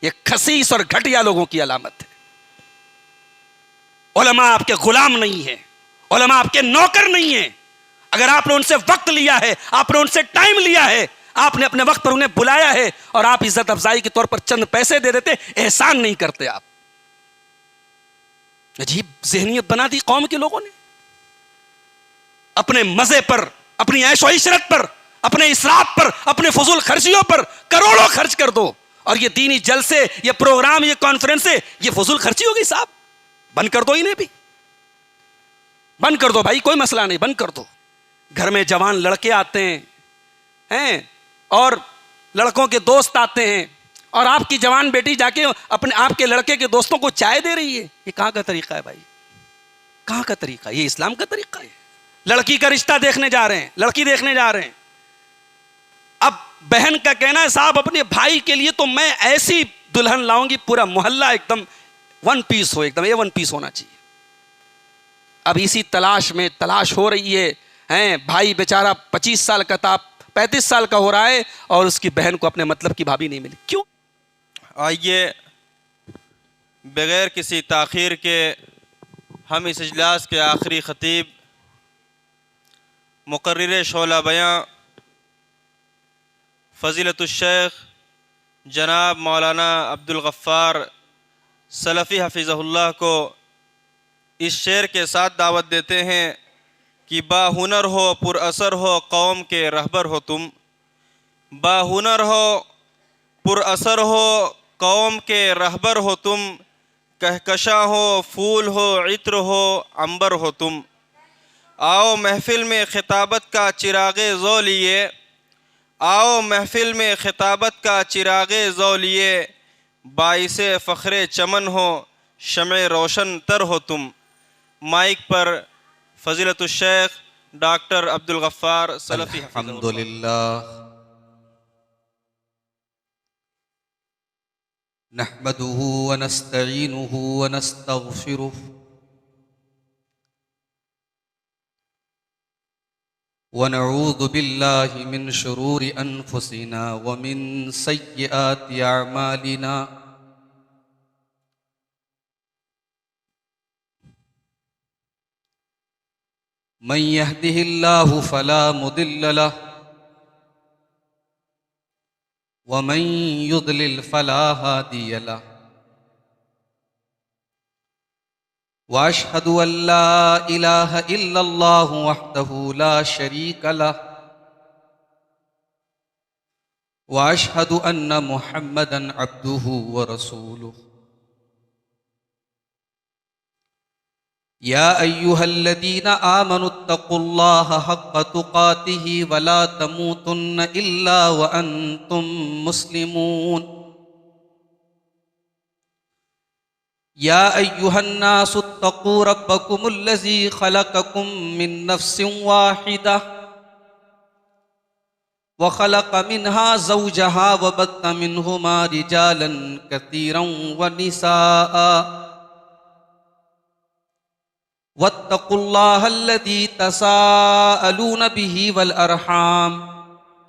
ये खसीस और घटिया लोगों की अलामत है। उलमा आपके गुलाम नहीं है, उलमा आपके नौकर नहीं है। अगर आपने उनसे वक्त लिया है, आपने उनसे टाइम लिया है, आपने अपने वक्त पर उन्हें बुलाया है और आप इज्जत अफजाई के तौर पर चंद पैसे दे देते, एहसान नहीं करते आप। अजीब ज़हनियत बना दी कौम के लोगों ने। अपने मजे पर, अपनी ऐशो इशरत पर, अपने इसराफ पर, अपने फजूल खर्चियों पर करोड़ों खर्च कर दो और ये दीनी जलसे, ये प्रोग्राम, ये कॉन्फ्रेंसे, ये फजूल खर्ची होगी साहब। बंद कर दो, इन्हें भी बंद कर दो भाई, कोई मसला नहीं, बंद कर दो। घर में जवान लड़के आते हैं और लड़कों के दोस्त आते हैं और आपकी जवान बेटी जाके अपने आपके लड़के के दोस्तों को चाय दे रही है। ये कहां का तरीका है भाई? कहां का तरीका? ये इस्लाम का तरीका है? लड़की का रिश्ता देखने जा रहे हैं, लड़की देखने जा रहे हैं। अब बहन का कहना है साहब अपने भाई के लिए तो मैं ऐसी दुल्हन लाऊंगी पूरा मोहल्ला एकदम वन पीस हो, एकदम A1 पीस होना चाहिए। अब इसी तलाश में तलाश हो रही है भाई बेचारा 25 साल का था, 35 साल का हो रहा है और उसकी बहन को अपने मतलब की भाभी नहीं मिली। क्यों? आइए बगैर किसी ताख़ीर के हम इस इजलास के आखिरी ख़तीब मुक़र्रिर शोला बयां फ़ज़ीलतुश्शैख़ जनाब मौलाना अब्दुल गफ़्फ़ार सलफ़ी हफ़िज़हुल्लाह को इस शेर के साथ दावत देते हैं कि बाहुनर हो पुरअसर हो कौम के रहबर हो तुम। बाहुनर हो पुरअसर हो कौम के रहबर हो तुम। कहकशा हो फूल हो इत्र हो अंबर हो तुम। आओ महफ़िल में खिताबत का चिरागे ज़ौ लिए। आओ महफ़िल में खिताबत का चिरागे ज़ौ लिए। बाइसे फ़ख्रे चमन हो शमे रोशन तर हो तुम। माइक पर फ़ज़ीलतुश्शैख़ डॉक्टर अब्दुल गफ़्फ़ार सलफ़ी। अल्हम्दुलिल्लाह नहमदुहु व नस्तईनुहु व नस्तग़फिरुहु व नऊज़ु बिल्लाहि मिन शुरूरि अनफुसिना व मिन सय्यिआति अअमालिना। मन यहदिहिल्लाहु फला मुदिल्ल लहु व मन युद्लिल फला हादिय लहु। व अशहदु अल्ला इलाहा इल्लल्लाहु वहदहु ला शरीक लहु व अशहदु अन्न मुहम्मदन अब्दुहु व रसूलुहु। या अय्युहल्लज़ीना आमनुत्तक़ुल्लाहा हक़्क़ तुक़ातिही व ला तमूतुन्न इल्ला व अंतुम मुस्लिमून। या अय्युहन्नासुत्तक़ू रब्बकुमुल्लज़ी ख़लक़कुम मिन नफ़्सिन वाहिदा व ख़लक़ मिन्हा ज़ौजहा व बत्त मिन्हुमा रिजालन कसीरन व निसाअ वत्तक़ुल्लाहल्लज़ी तसाअलून बिही वल अरहाम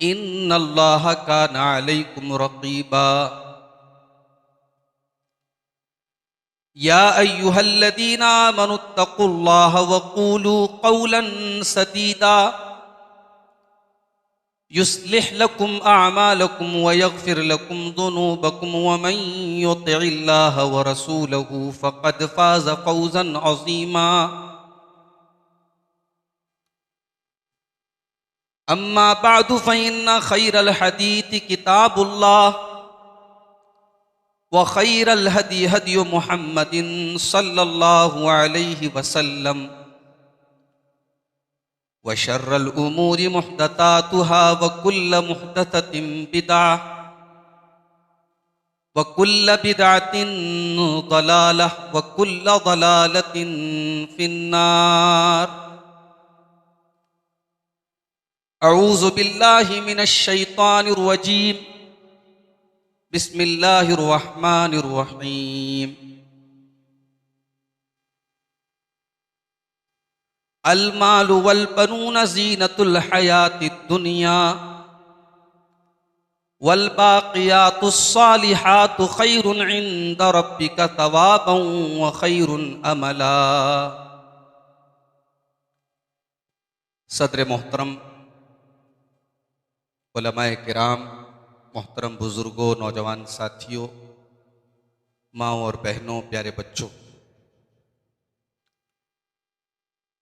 इन्नल्लाहा काना अलैकुम रक़ीबा। या अय्युहल्लज़ीना आमनुत्तक़ुल्लाहा व क़ूलू क़ौलन सदीदा युस्लिह लकुम अअमालकुम व यग़फ़िर लकुम ज़ुनूबकुम व मन युतिइल्लाह व रसूलहु फ़क़द फ़ाज़ फ़ौज़न अज़ीमा। अम्मा बअदु फ़इन्न ख़ैरल हदीथि किताबुल्लाह व ख़ैरल हदी हदी मुहम्मदिन सल्लल्लाहु अलैहि वसल्लम व शर्रल उमूरि मुहदसातुहा व कुल्ल मुहदसतिन बिदअह व कुल्ल बिदअतिन ज़लालह व कुल्ल ज़लालतिन फिन्नार। अऊज़ु बिल्लाहि मिनश शैतानिर रजीम। बिस्मिल्लाहिर रहमानिर रहीम। अल मालु वल बनून ज़ीनतुल हयातिद दुनिया वल्बाक़ियातुस्सालिहातु खैरुन इंद रब्बिका सवाबन व खैरुन अमला। सदर मोहतरम, उलमाए किराम, मोहतरम बुजुर्गों, नौजवान साथियों, माँओं और बहनों, प्यारे बच्चों,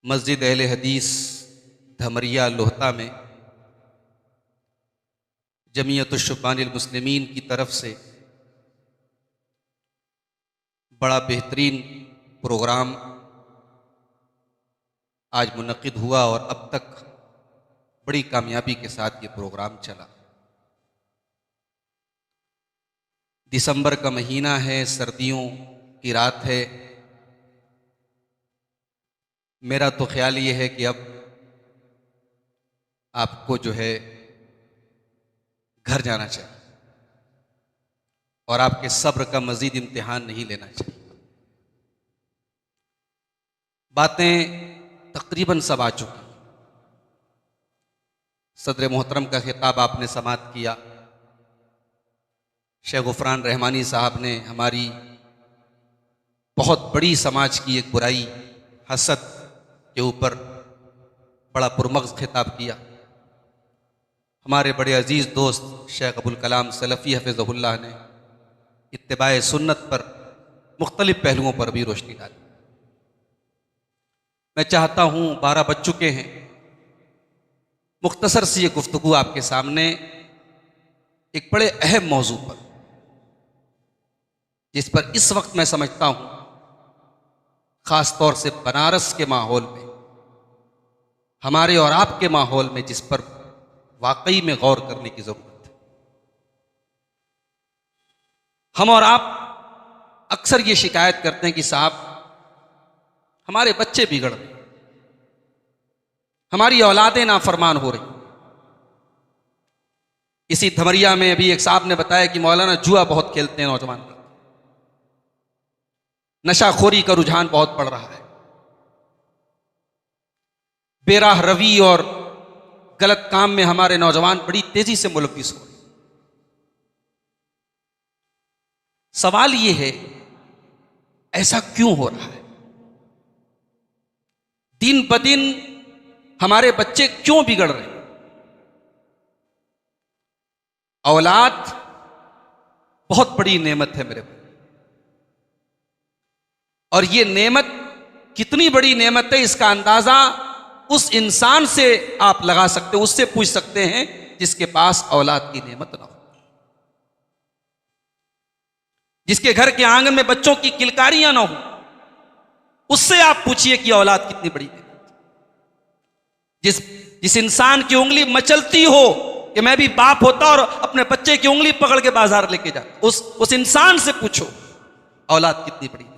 मस्जिद अहले हदीस धमरिया लोहता में जमीयतुश्शुबानिल मुस्लिमीन की तरफ से बड़ा बेहतरीन प्रोग्राम आज मुनक़िद हुआ और अब तक बड़ी कामयाबी के साथ ये प्रोग्राम चला। दिसंबर का महीना है, सर्दियों की रात है। मेरा तो ख्याल ये है कि अब आपको जो है घर जाना चाहिए और आपके सब्र का मजीद इम्तिहान नहीं लेना चाहिए। बातें तकरीबन सब आ चुकी। सदर मोहतरम का खिताब आपने समाअत किया। शेख गुफरान रहमानी साहब ने हमारी बहुत बड़ी समाज की एक बुराई हसद के ऊपर बड़ा पुरमग़्ज़ खिताब किया। हमारे बड़े अजीज़ दोस्त शेख अबुल कलाम सलफ़ी हफ़िज़हुल्लाह ने इत्तिबाए सुन्नत पर मुख्तलिफ़ पहलुओं पर भी रोशनी डाली। मैं चाहता हूँ, 12 बज चुके हैं, मुख्तसर सी ये गुफ्तगू आपके सामने एक बड़े अहम मौजू पर, जिस पर इस वक्त मैं समझता हूँ ख़ास तौर से बनारस के माहौल में, हमारे और आपके माहौल में, जिस पर वाकई में गौर करने की ज़रूरत है। हम और आप अक्सर ये शिकायत करते हैं कि साहब हमारे बच्चे बिगड़ रहे, हमारी औलादें नाफरमान हो रही। इसी धमरिया में अभी एक साहब ने बताया कि मौलाना जुआ बहुत खेलते हैं नौजवान, नशाखोरी का रुझान बहुत बढ़ रहा है, बेराह रवी और गलत काम में हमारे नौजवान बड़ी तेजी से मुलव्विस हो रहे। सवाल यह है, ऐसा क्यों हो रहा है? दिन ब दिन हमारे बच्चे क्यों बिगड़ रहे हैं? औलाद बहुत बड़ी नेमत है मेरे भाई, और ये नेमत कितनी बड़ी नेमत है इसका अंदाजा उस इंसान से आप लगा सकते हो, उससे पूछ सकते हैं जिसके पास औलाद की नेमत ना हो, जिसके घर के आंगन में बच्चों की किलकारियां ना हो, उससे आप पूछिए कि औलाद कितनी बड़ी नेमत। जिस इंसान की उंगली मचलती हो कि मैं भी बाप होता और अपने बच्चे की उंगली पकड़ के बाजार लेके जा, उस इंसान से पूछो औलाद कितनी बड़ी नेमत।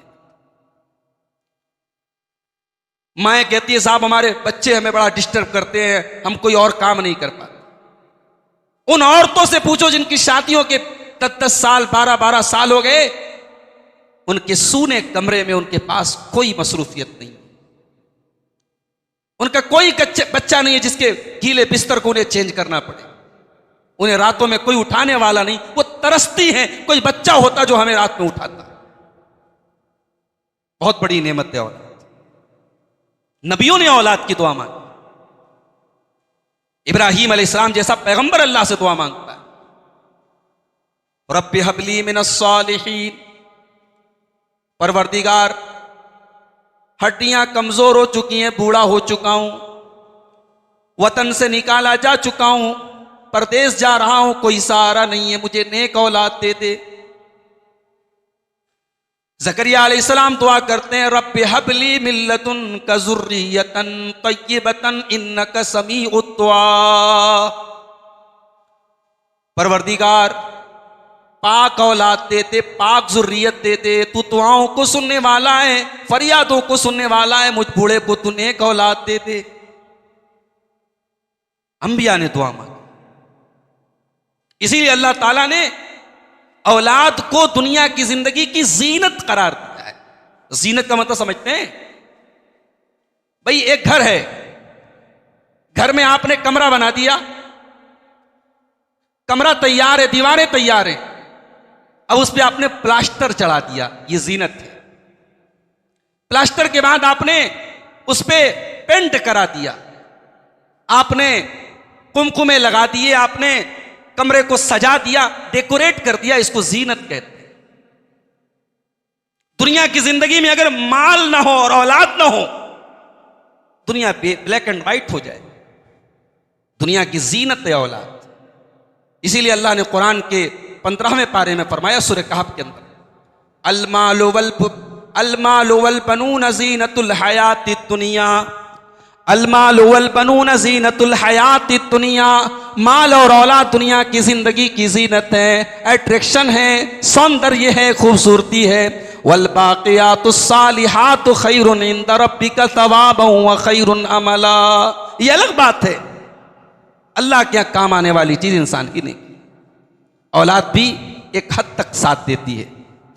माए कहती है साहब हमारे बच्चे हमें बड़ा डिस्टर्ब करते हैं, हम कोई और काम नहीं कर पाते। उन औरतों से पूछो जिनकी शादियों के 10-10 साल, 12-12 साल हो गए, उनके सूने कमरे में उनके पास कोई मसरूफियत नहीं, उनका कोई बच्चा नहीं है जिसके गीले बिस्तर को उन्हें चेंज करना पड़े, उन्हें रातों में कोई उठाने वाला नहीं। वो तरसती हैं कोई बच्चा होता जो हमें रात में उठाता। बहुत बड़ी नेमत है औलाद। नबियों ने औलाद की दुआ मांगी। इब्राहीम अलैहिस्सलाम जैसा पैगंबर अल्लाह से दुआ मांगता है, रब्बि हबली मिनस्सालिहीन, परवरदिगार हड्डियां कमजोर हो चुकी हैं, बूढ़ा हो चुका हूं, वतन से निकाला जा चुका हूं, परदेश जा रहा हूं, कोई सहारा नहीं है, मुझे नेक औलाद दे दे। ज़करिया अलैहिस्सलाम दुआ करते हैं, रब्बि हबली मिन लदुनका ज़ुर्रियतन तय्यिबतन इन्नका समीउद दुआ। परवरदिगार पाक औलाद दे दे, पाक ज़ुर्रियत दे दे, तू दुआओं को सुनने वाला है, फरियादों को सुनने वाला है, मुझ बूढ़े को तू नेक औलाद दे दे। अंबिया ने दुआ मांगी। इसीलिए अल्लाह ताला ने औलाद को दुनिया की जिंदगी की जीनत करार दिया है। जीनत का मतलब समझते हैं भाई? एक घर है, घर में आपने कमरा बना दिया, कमरा तैयार है, दीवारें तैयार हैं, अब उस पर आपने प्लास्टर चढ़ा दिया, ये जीनत है। प्लास्टर के बाद आपने उस पर पेंट करा दिया, आपने कुमकुमे लगा दिए, आपने कमरे को सजा दिया, डेकोरेट कर दिया, इसको जीनत कहते हैं। दुनिया की जिंदगी में अगर माल ना हो और औलाद ना हो, दुनिया ब्लैक एंड व्हाइट हो जाए। दुनिया की जीनत है औलाद। इसीलिए अल्लाह ने कुरान के 15वें पारे में फरमाया सूरह कहफ के अंदर, अलमालु वल बनून ज़ीनतुल हयातिद दुनिया, अलमालु वल बनून ज़ीनतुल हयातिद दुनिया। माल और औलाद दुनिया की जिंदगी की जीनत है, अट्रैक्शन है, सौंदर्य है, खूबसूरती है। वल बाक़ियातुस सालिहातु खैरुन इंद रब्बिका सवाबन व खैरुन अमला। ये अलग बात है, अल्लाह के यहाँ काम आने वाली चीज इंसान की नहीं। औलाद भी एक हद तक साथ देती है,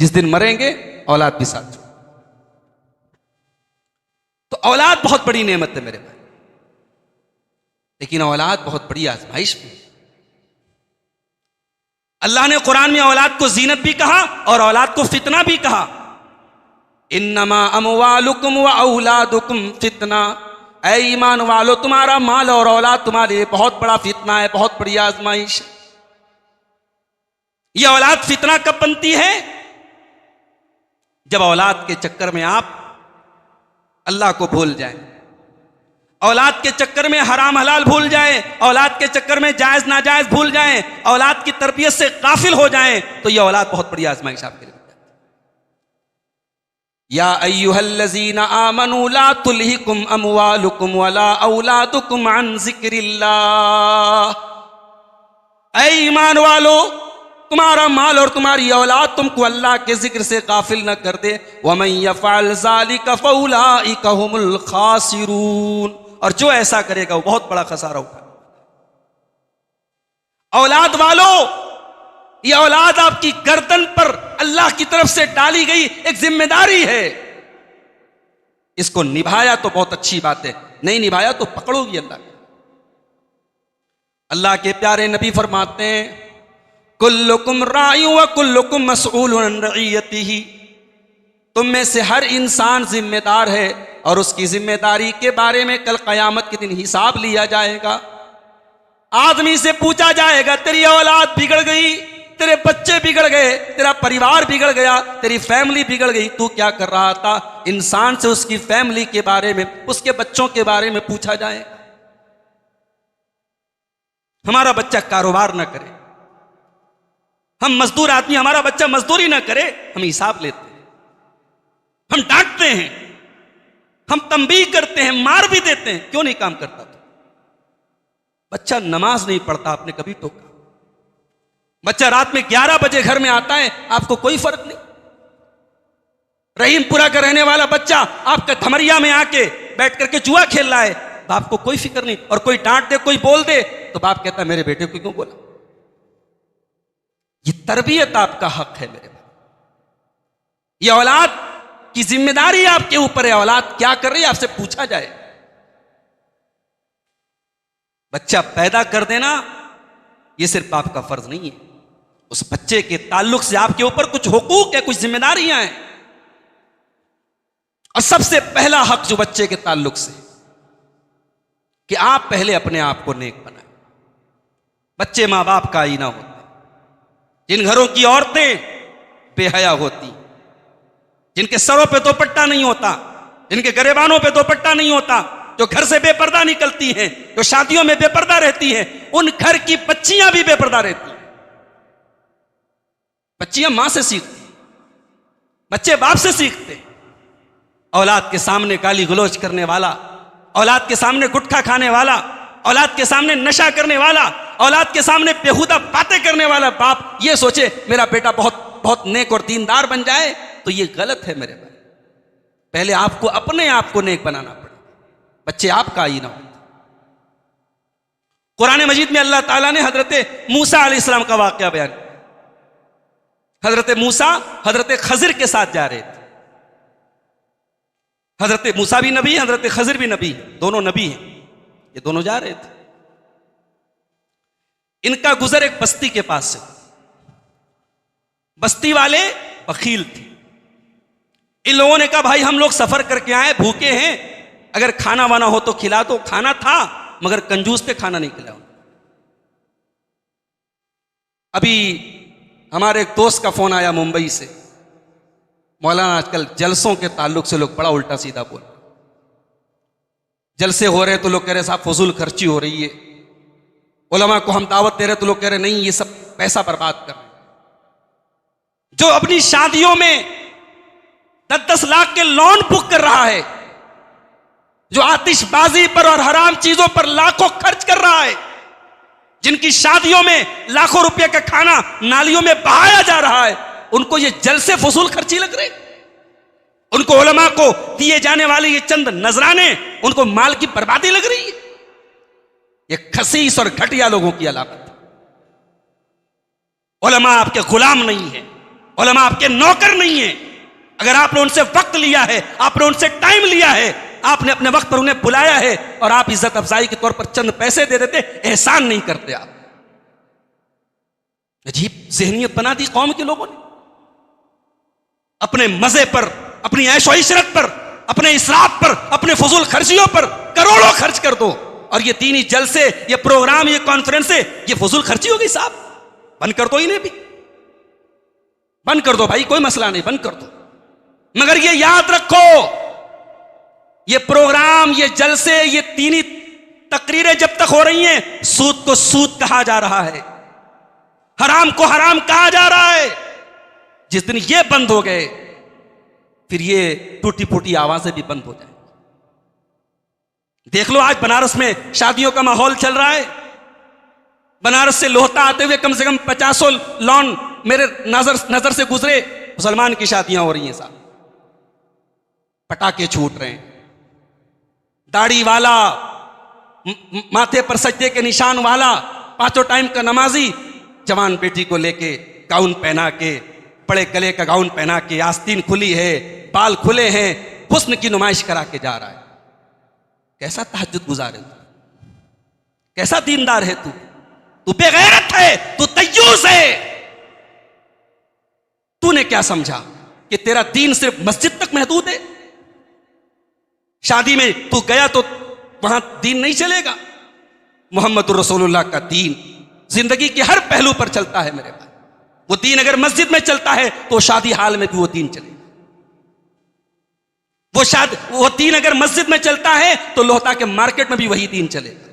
जिस दिन मरेंगे औलाद भी साथ छोड़। तो औलाद बहुत बड़ी नेमत है मेरे भाई, लेकिन औलाद बहुत बड़ी आजमाइश भी। अल्लाह ने कुरान में औलाद को जीनत भी कहा और औलाद को फितना भी कहा। इन्नमा अमवालुकुम व औलादुकुम फितना। ऐ ईमान वालो, तुम्हारा माल और औलाद तुम्हारे लिए बहुत बड़ा फितना है, बहुत बड़ी आजमाइश है। यह औलाद फितना कब बनती है? जब औलाद के चक्कर में आप अल्लाह को भूल जाएं, औलाद के चक्कर में हराम हलाल भूल जाएं, औलाद के चक्कर में जायज नाजायज भूल जाएं, औलाद की तरबियत से गाफिल हो जाएं, तो यह औलाद बहुत बड़ी आजमाइश आपके लिए। या अय्युहल्लज़ीना आमनू ला तुल्हिकुम अमवालुकुम वला औलादुकुम अन ज़िक्रिल्लाह। ऐ ईमान वालो, तुम्हारा माल और तुम्हारी औलाद तुमको अल्लाह के जिक्र से गाफिल न कर दे। वमन यफ़अल ज़ालिका फ़उलाइका हुमुल ख़ासिरून। और जो ऐसा करेगा वो बहुत बड़ा खसारा होगा। औलाद वालों, ये औलाद आपकी गर्दन पर अल्लाह की तरफ से डाली गई एक जिम्मेदारी है। इसको निभाया तो बहुत अच्छी बात है, नहीं निभाया तो पकड़ोगी अल्लाह। अल्लाह के प्यारे नबी फरमाते हैं, कुल्लुकुम राइयुन व कुल्लुकुम मसऊलुन अन रइयतिही। तुम में से हर इंसान जिम्मेदार है और उसकी जिम्मेदारी के बारे में कल कयामत के दिन हिसाब लिया जाएगा। आदमी से पूछा जाएगा, तेरी औलाद बिगड़ गई, तेरे बच्चे बिगड़ गए, तेरा परिवार बिगड़ गया, तेरी फैमिली बिगड़ गई, तू क्या कर रहा था? इंसान से उसकी फैमिली के बारे में, उसके बच्चों के बारे में पूछा जाएगा। हमारा बच्चा कारोबार ना करे, हम मजदूर आदमी, हमारा बच्चा मजदूरी ना करे, हम हिसाब लेते हैं, हम डांटते हैं, हम तंबीह करते हैं, मार भी देते हैं, क्यों नहीं काम करता? तो बच्चा नमाज नहीं पढ़ता, आपने कभी टोका? बच्चा रात में 11 बजे घर में आता है, आपको कोई फर्क नहीं। रहीमपुरा का रहने वाला बच्चा आपका धमरिया में आके बैठ करके जुआ खेल रहा है, बाप को कोई फिक्र नहीं। और कोई डांट दे, कोई बोल दे, तो बाप कहता है मेरे बेटे को क्यों बोला? ये तरबियत आपका हक है मेरे भाई। ये औलाद की जिम्मेदारी आपके ऊपर है। औलाद क्या कर रही है आपसे पूछा जाए। बच्चा पैदा कर देना ये सिर्फ आपका फर्ज नहीं है, उस बच्चे के ताल्लुक से आपके ऊपर कुछ हुकूक है, कुछ जिम्मेदारियां हैं। और सबसे पहला हक जो बच्चे के ताल्लुक से, कि आप पहले अपने आप को नेक बनाएं। बच्चे मां बाप का आईना होते हैं। जिन घरों की औरतें बेहया होती, जिनके सरों पे दुपट्टा नहीं होता, जिनके गरेबानों पे दुपट्टा नहीं होता, जो घर से बेपर्दा निकलती हैं, जो शादियों में बेपर्दा रहती हैं, उन घर की बच्चियां भी बेपर्दा रहती हैं। बच्चियां मां से सीखती, बच्चे बाप से सीखते। औलाद के सामने गाली गलौज करने वाला, औलाद के सामने गुटखा खाने वाला, औलाद के सामने नशा करने वाला, औलाद के सामने बेहुदा बातें करने वाला बाप ये सोचे मेरा बेटा बहुत बहुत नेक और दीनदार बन जाए, तो ये गलत है मेरे भाई। पहले आपको अपने आप को नेक बनाना पड़े। बच्चे आपका आईना होता। कुरान मजीद में अल्लाह ताला ने हजरत मूसा अलैहिस्सलाम का वाकया बयान किया। हजरत मूसा हजरत खजिर के साथ जा रहे थे। हजरत मूसा भी नबी है, हजरत खजिर भी नबी है, दोनों नबी हैं। ये दोनों जा रहे थे। इनका गुजर एक बस्ती के पास से। बस्ती वाले बखील थे। इन लोगों ने कहा भाई हम लोग सफर करके आए, भूखे हैं, अगर खाना वाना हो तो खिला दो। खाना था मगर कंजूस थे, खाना नहीं खिलाओ। अभी हमारे एक दोस्त का फोन आया मुंबई से, मौलाना आजकल जलसों के ताल्लुक से लोग बड़ा उल्टा सीधा बोल, जलसे हो रहे तो लोग कह रहे साहब फजूल खर्ची हो रही है, उलमा को हम दावत दे रहे तो लोग कह रहे नहीं ये सब पैसा बर्बाद कर रहे। जो अपनी शादियों में 10-10 लाख के लोन बुक कर रहा है, जो आतिशबाजी पर और हराम चीजों पर लाखों खर्च कर रहा है, जिनकी शादियों में लाखों रुपए का खाना नालियों में बहाया जा रहा है, उनको ये जलसे फजूल खर्ची लग रहे। उनको उलमा को दिए जाने वाले ये चंद नजराने उनको माल की बर्बादी लग रही है। ये खसीस और घटिया लोगों की अलामत है। उलमा आपके गुलाम नहीं है, उलमा आपके नौकर नहीं है। अगर आपने उनसे वक्त लिया है, आपने उनसे टाइम लिया है, आपने अपने वक्त पर उन्हें बुलाया है और आप इज्जत अफजाई के तौर पर चंद पैसे दे देते, एहसान नहीं करते आप। अजीब ज़हनियत बना दी कौम के लोगों ने। अपने मजे पर, अपनी ऐशो इशरत पर, अपने इसराफ पर, अपने फजूल खर्चियों पर करोड़ों खर्च कर दो और ये दीनी जलसे, ये प्रोग्राम, ये कॉन्फ्रेंसे, ये फजूल खर्ची हो गई साहब। बंद कर दो इन्हें भी, बंद कर दो भाई, कोई मसला नहीं, बंद कर दो। मगर ये याद रखो, ये प्रोग्राम, ये जलसे, ये दीनी तकरीरें जब तक हो रही हैं, सूद को सूद कहा जा रहा है, हराम को हराम कहा जा रहा है। जिस दिन ये बंद हो गए फिर ये टूटी फूटी आवाजें भी बंद हो जाए। देख लो आज बनारस में शादियों का माहौल चल रहा है। बनारस से लोहता आते हुए कम से कम 50 लॉन मेरे नजर से गुजरे, मुसलमान की शादियां हो रही हैं साहब। पटाखे छूट रहे हैं, दाढ़ी वाला, माथे पर सजदे के निशान वाला, 5 टाइम का नमाजी, जवान बेटी को लेके गाउन पहना के, बड़े गले का गाउन पहना के, आस्तीन खुली है, बाल खुले हैं, हुस्न की नुमाइश करा के जा रहा है। कैसा तहज्जुद गुजारे तू, कैसा दीनदार है तू, तू बेगैरत है, तू तय्यूस है। तूने क्या समझा कि तेरा दीन सिर्फ मस्जिद तक महदूद है? शादी में तू गया तो वहां दीन नहीं चलेगा। मोहम्मद रसूलुल्लाह का दीन जिंदगी के हर पहलू पर चलता है मेरे भाई। वो दीन अगर मस्जिद में चलता है तो शादी हाल में भी वो दीन चलेगा। वो दीन अगर मस्जिद में चलता है तो लोहता के मार्केट में भी वही दीन चलेगा।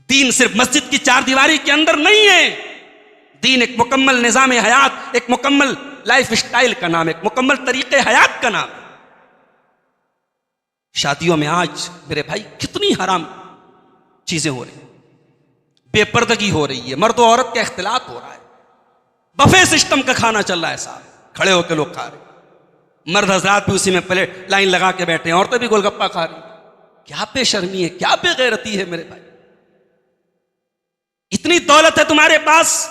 दीन सिर्फ मस्जिद की 4 दीवारी के अंदर नहीं है। दीन एक मुकम्मल निजाम हयात, एक मुकम्मल लाइफ स्टाइल का नाम, एक मुकम्मल तरीके हयात का नाम। शादियों में आज मेरे भाई कितनी हराम चीजें हो रही हैं, बेपर्दगी हो रही है, मर्द और औरत का इख्तिलात हो रहा है, बफे सिस्टम का खाना चल रहा है साहब, खड़े होकर लोग खा रहे, मर्द हजरात भी उसी में प्लेट लाइन लगा के बैठे हैं, औरतें भी गोलगप्पा खा रही। क्या बेशर्मी है, क्या बेगैरती है मेरे भाई। इतनी दौलत है तुम्हारे पास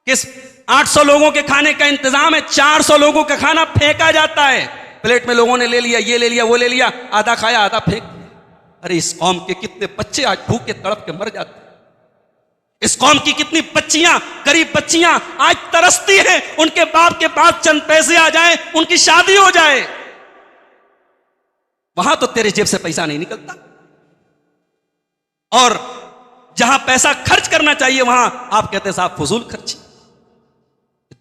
कि 800 लोगों के खाने का इंतजाम है, 400 लोगों का खाना फेंका जाता है। प्लेट में लोगों ने ले लिया, ये ले लिया, वो ले लिया, आधा खाया आधा फेंक दिया। अरे इस कौम के कितने बच्चे आज भूख के तड़प के मर जाते हैं। इस कौम की कितनी बच्चियां, गरीब बच्चियां आज तरसती हैं उनके बाप के पास चंद पैसे आ जाए, उनकी शादी हो जाए। वहां तो तेरे जेब से पैसा नहीं निकलता, और जहां पैसा खर्च करना चाहिए वहां आप कहते हैं साहब फजूल खर्ची।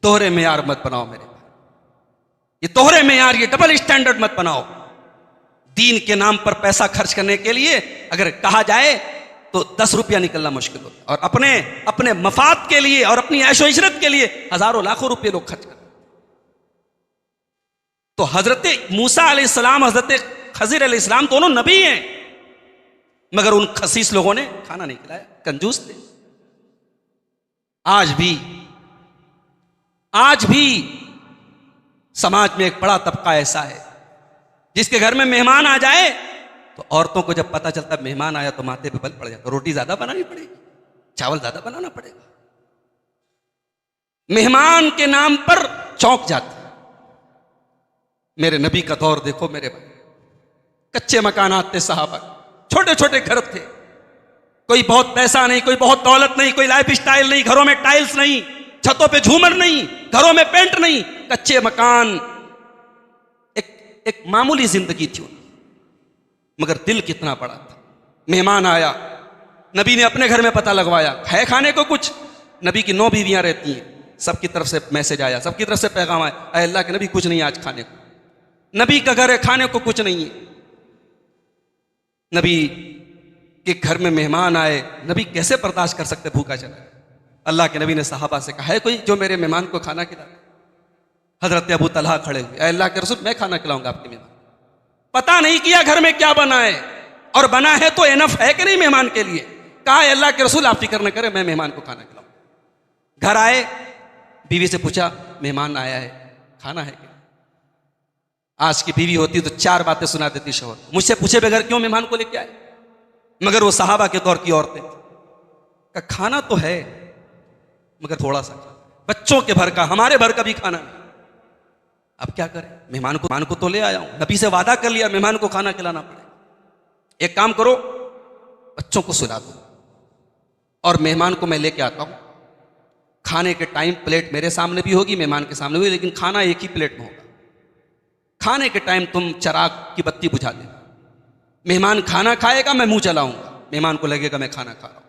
दोहरे मेयार मत बनाओ मेरे भाई, ये दोहरे मेयार, ये डबल स्टैंडर्ड मत बनाओ। दीन के नाम पर पैसा खर्च करने के लिए अगर कहा जाए तो 10 रुपया निकलना मुश्किल होता है, और अपने मफाद के लिए और अपनी ऐशो इशरत के लिए हजारों लाखों रुपए लोग खर्च करते। तो हजरत मूसा अलैहिस्सलाम, हजरत खजीर अलैहिस्सलाम दोनों नबी हैं, मगर उन खसीस लोगों ने खाना नहीं खिलाया, कंजूस थे। आज भी समाज में एक बड़ा तबका ऐसा है जिसके घर में मेहमान आ जाए तो औरतों को जब पता चलता मेहमान आया तो माथे पे बल पड़ जाता, रोटी ज्यादा बनानी पड़ेगी, चावल ज्यादा बनाना पड़ेगा। मेहमान के नाम पर चौंक जाते। मेरे नबी का दौर देखो मेरे भाई, कच्चे मकानात थे, साहबा छोटे छोटे घर थे, कोई बहुत पैसा नहीं, कोई बहुत दौलत नहीं, कोई लाइफ स्टाइल नहीं, घरों में टाइल्स नहीं, छतों पे झूमर नहीं, घरों में पेंट नहीं, कच्चे मकान, एक मामूली जिंदगी थी उनकी, मगर दिल कितना बड़ा था। मेहमान आया, नबी ने अपने घर में पता लगवाया, है खाने को कुछ? नबी की 9 बीवियां रहती हैं, सबकी तरफ से मैसेज आया, सबकी तरफ से पैगाम आया, अरे अल्लाह के नबी कुछ नहीं आज खाने को, नबी का घर है, खाने को कुछ नहीं है। नबी के घर में मेहमान आए, नबी कैसे बर्दाश्त कर सकते भूखा चला? अल्लाह के नबी ने सहाबा से कहा, है कोई जो मेरे मेहमान को खाना खिलाए? हजरत अबू तलहा खड़े हुए, अल्लाह के रसूल मैं खाना खिलाऊंगा आपके मेहमान। पता नहीं किया घर में क्या बना है, और बना है तो एनफ है कि नहीं मेहमान के लिए? कहा अल्लाह के रसूल आप फिक्र न करें, मैं मेहमान को खाना खिलाऊंगा। घर आए, बीवी से पूछा मेहमान आया है, खाना है क्या? आज की बीवी होती तो 4 बातें सुना देती शौहर, मुझसे पूछे बगैर क्यों मेहमान को लेके आए? मगर वो सहाबा के दौर की औरतें का खाना तो है मगर थोड़ा सा, बच्चों के भर का, हमारे भर का भी खाना नहीं। अब क्या करें? मेहमान को तो ले आया हूं, नबी से वादा कर लिया मेहमान को खाना खिलाना पड़ेगा। एक काम करो, बच्चों को सुला दो और मेहमान को मैं लेके आता हूं। खाने के टाइम प्लेट मेरे सामने भी होगी, मेहमान के सामने भी, लेकिन खाना एक ही प्लेट में होगा। खाने के टाइम तुम चिराग की बत्ती बुझा देना, मेहमान खाना खाएगा, मैं मुंह चलाऊंगा, मेहमान को लगेगा मैं खाना खा रहा हूं,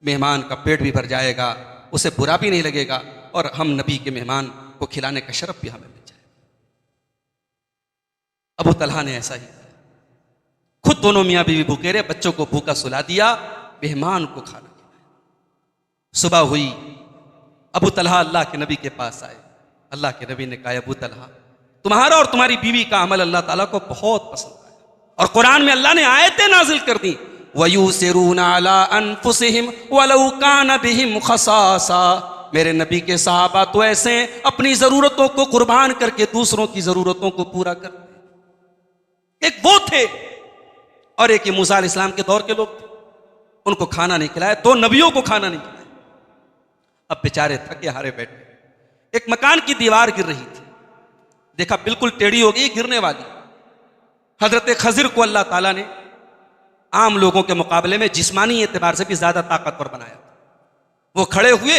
मेहमान का पेट भी भर जाएगा, उसे बुरा भी नहीं लगेगा, और हम नबी के मेहमान को खिलाने का शरफ भी हमें मिल जाएगा। अबू तलहा ने ऐसा ही किया, खुद दोनों मियां बीवी भूखे रहे, बच्चों को भूखा सुला दिया, मेहमान को खाना खिलाया। सुबह हुई, अबू तलहा अल्लाह के नबी के पास आए। अल्लाह के नबी ने कहा, अबू तलहा तुम्हारा और तुम्हारी बीवी का अमल अल्लाह ताला को बहुत पसंद आया, और कुरान में अल्लाह ने आयतें नाजिल कर दी, वयूसिरूना अला अनफुसिहिम वलौ कान बिहिम खसासा। मेरे नबी के सहाबा तो ऐसे अपनी जरूरतों को कुर्बान करके दूसरों की जरूरतों को पूरा करते। एक वो थे और एक ये मूसा अलैहिस्सलाम के दौर के लोग थे, उनको खाना नहीं खिलाया, 2 नबियों को खाना नहीं खिलाया। अब बेचारे थके हारे बैठे, एक मकान की दीवार गिर रही थी, देखा बिल्कुल टेढ़ी हो गई, गिरने वाली। हजरत खजिर को अल्लाह ताला ने आम लोगों के मुकाबले में जिस्मानी एतबार से भी ज्यादा ताकतवर बनाया। वो खड़े हुए,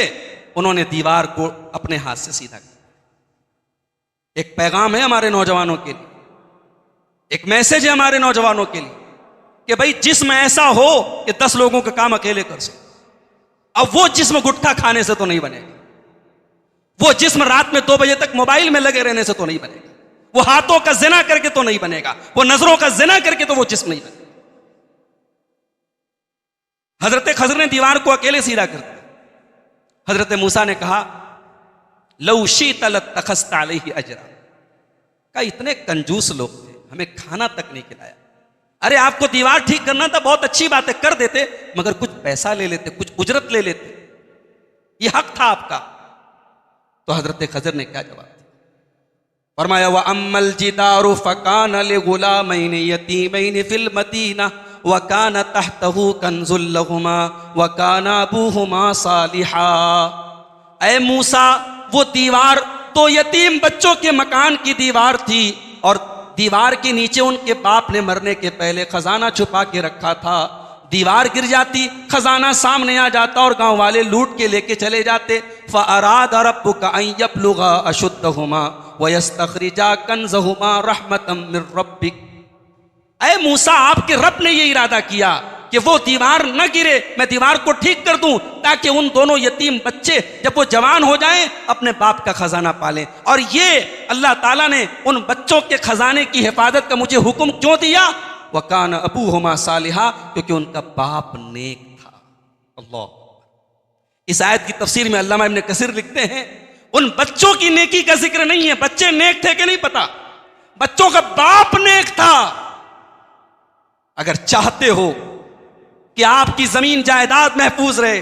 उन्होंने दीवार को अपने हाथ से सीधा किया। एक पैगाम है हमारे नौजवानों के लिए, एक मैसेज है हमारे नौजवानों के लिए कि भाई जिस्म ऐसा हो कि 10 लोगों का काम अकेले कर सके। अब वो जिस्म गुटखा खाने से तो नहीं बनेगा, वो जिस्म रात में 2 बजे तक मोबाइल में लगे रहने से तो नहीं बनेगा, वो हाथों का जिना करके तो नहीं बनेगा, वो नजरों का जिना करके तो वो जिस्म नहीं बनेगा। हजरत खजर ने दीवार को अकेले सीधा कर दिया। हजरत मूसा ने कहा, लौ शीत लत्तखज़्त अलैहि अजरा। का इतने कंजूस लोग थे, हमें खाना तक नहीं खिलाया। अरे आपको दीवार ठीक करना था, बहुत अच्छी बात है, कर देते, मगर कुछ पैसा ले लेते, कुछ उजरत ले लेते, ये हक था आपका। तो हजरत खजर ने क्या जवाब दिया? फरमाया, व अम्मल जिदारु फकान लिगुलामैन यतीमैन फिल मदीना व कान तहतहु कंजुल लहुमा व कान अबूहुमा सालिहा। ऐ मूसा, वो दीवार 2 यतीम बच्चों के मकान की दीवार थी, और दीवार के नीचे उनके बाप ने मरने के पहले खजाना छुपा के रखा था। दीवार गिर जाती, खजाना सामने आ जाता और गांव वाले लूट के लेके चले जाते। फ़अराद रब्बुका अन यब्लुगा अशुद्धहुमा व यस्तखरिजा कंज़हुमा रहमतम मिर रब्बिक। ऐ मूसा, आपके रब ने ये इरादा किया कि वो दीवार न गिरे, मैं दीवार को ठीक कर दूं, ताकि उन दोनों यतीम बच्चे जब वो जवान हो जाएं अपने बाप का खजाना पालें। और ये अल्लाह ताला ने उन बच्चों के खजाने की हिफाजत का मुझे हुक्म क्यों दिया? वकान अबूहुमा सालिहा, क्योंकि उनका बाप नेक था। अल्लाह। इस आयत की तफसीर में अल्लामा इब्न कसीर लिखते हैं, उन बच्चों की नेकी का जिक्र नहीं है, बच्चे नेक थे कि नहीं पता, बच्चों का बाप नेक था। अगर चाहते हो कि आपकी जमीन जायदाद महफूज रहे,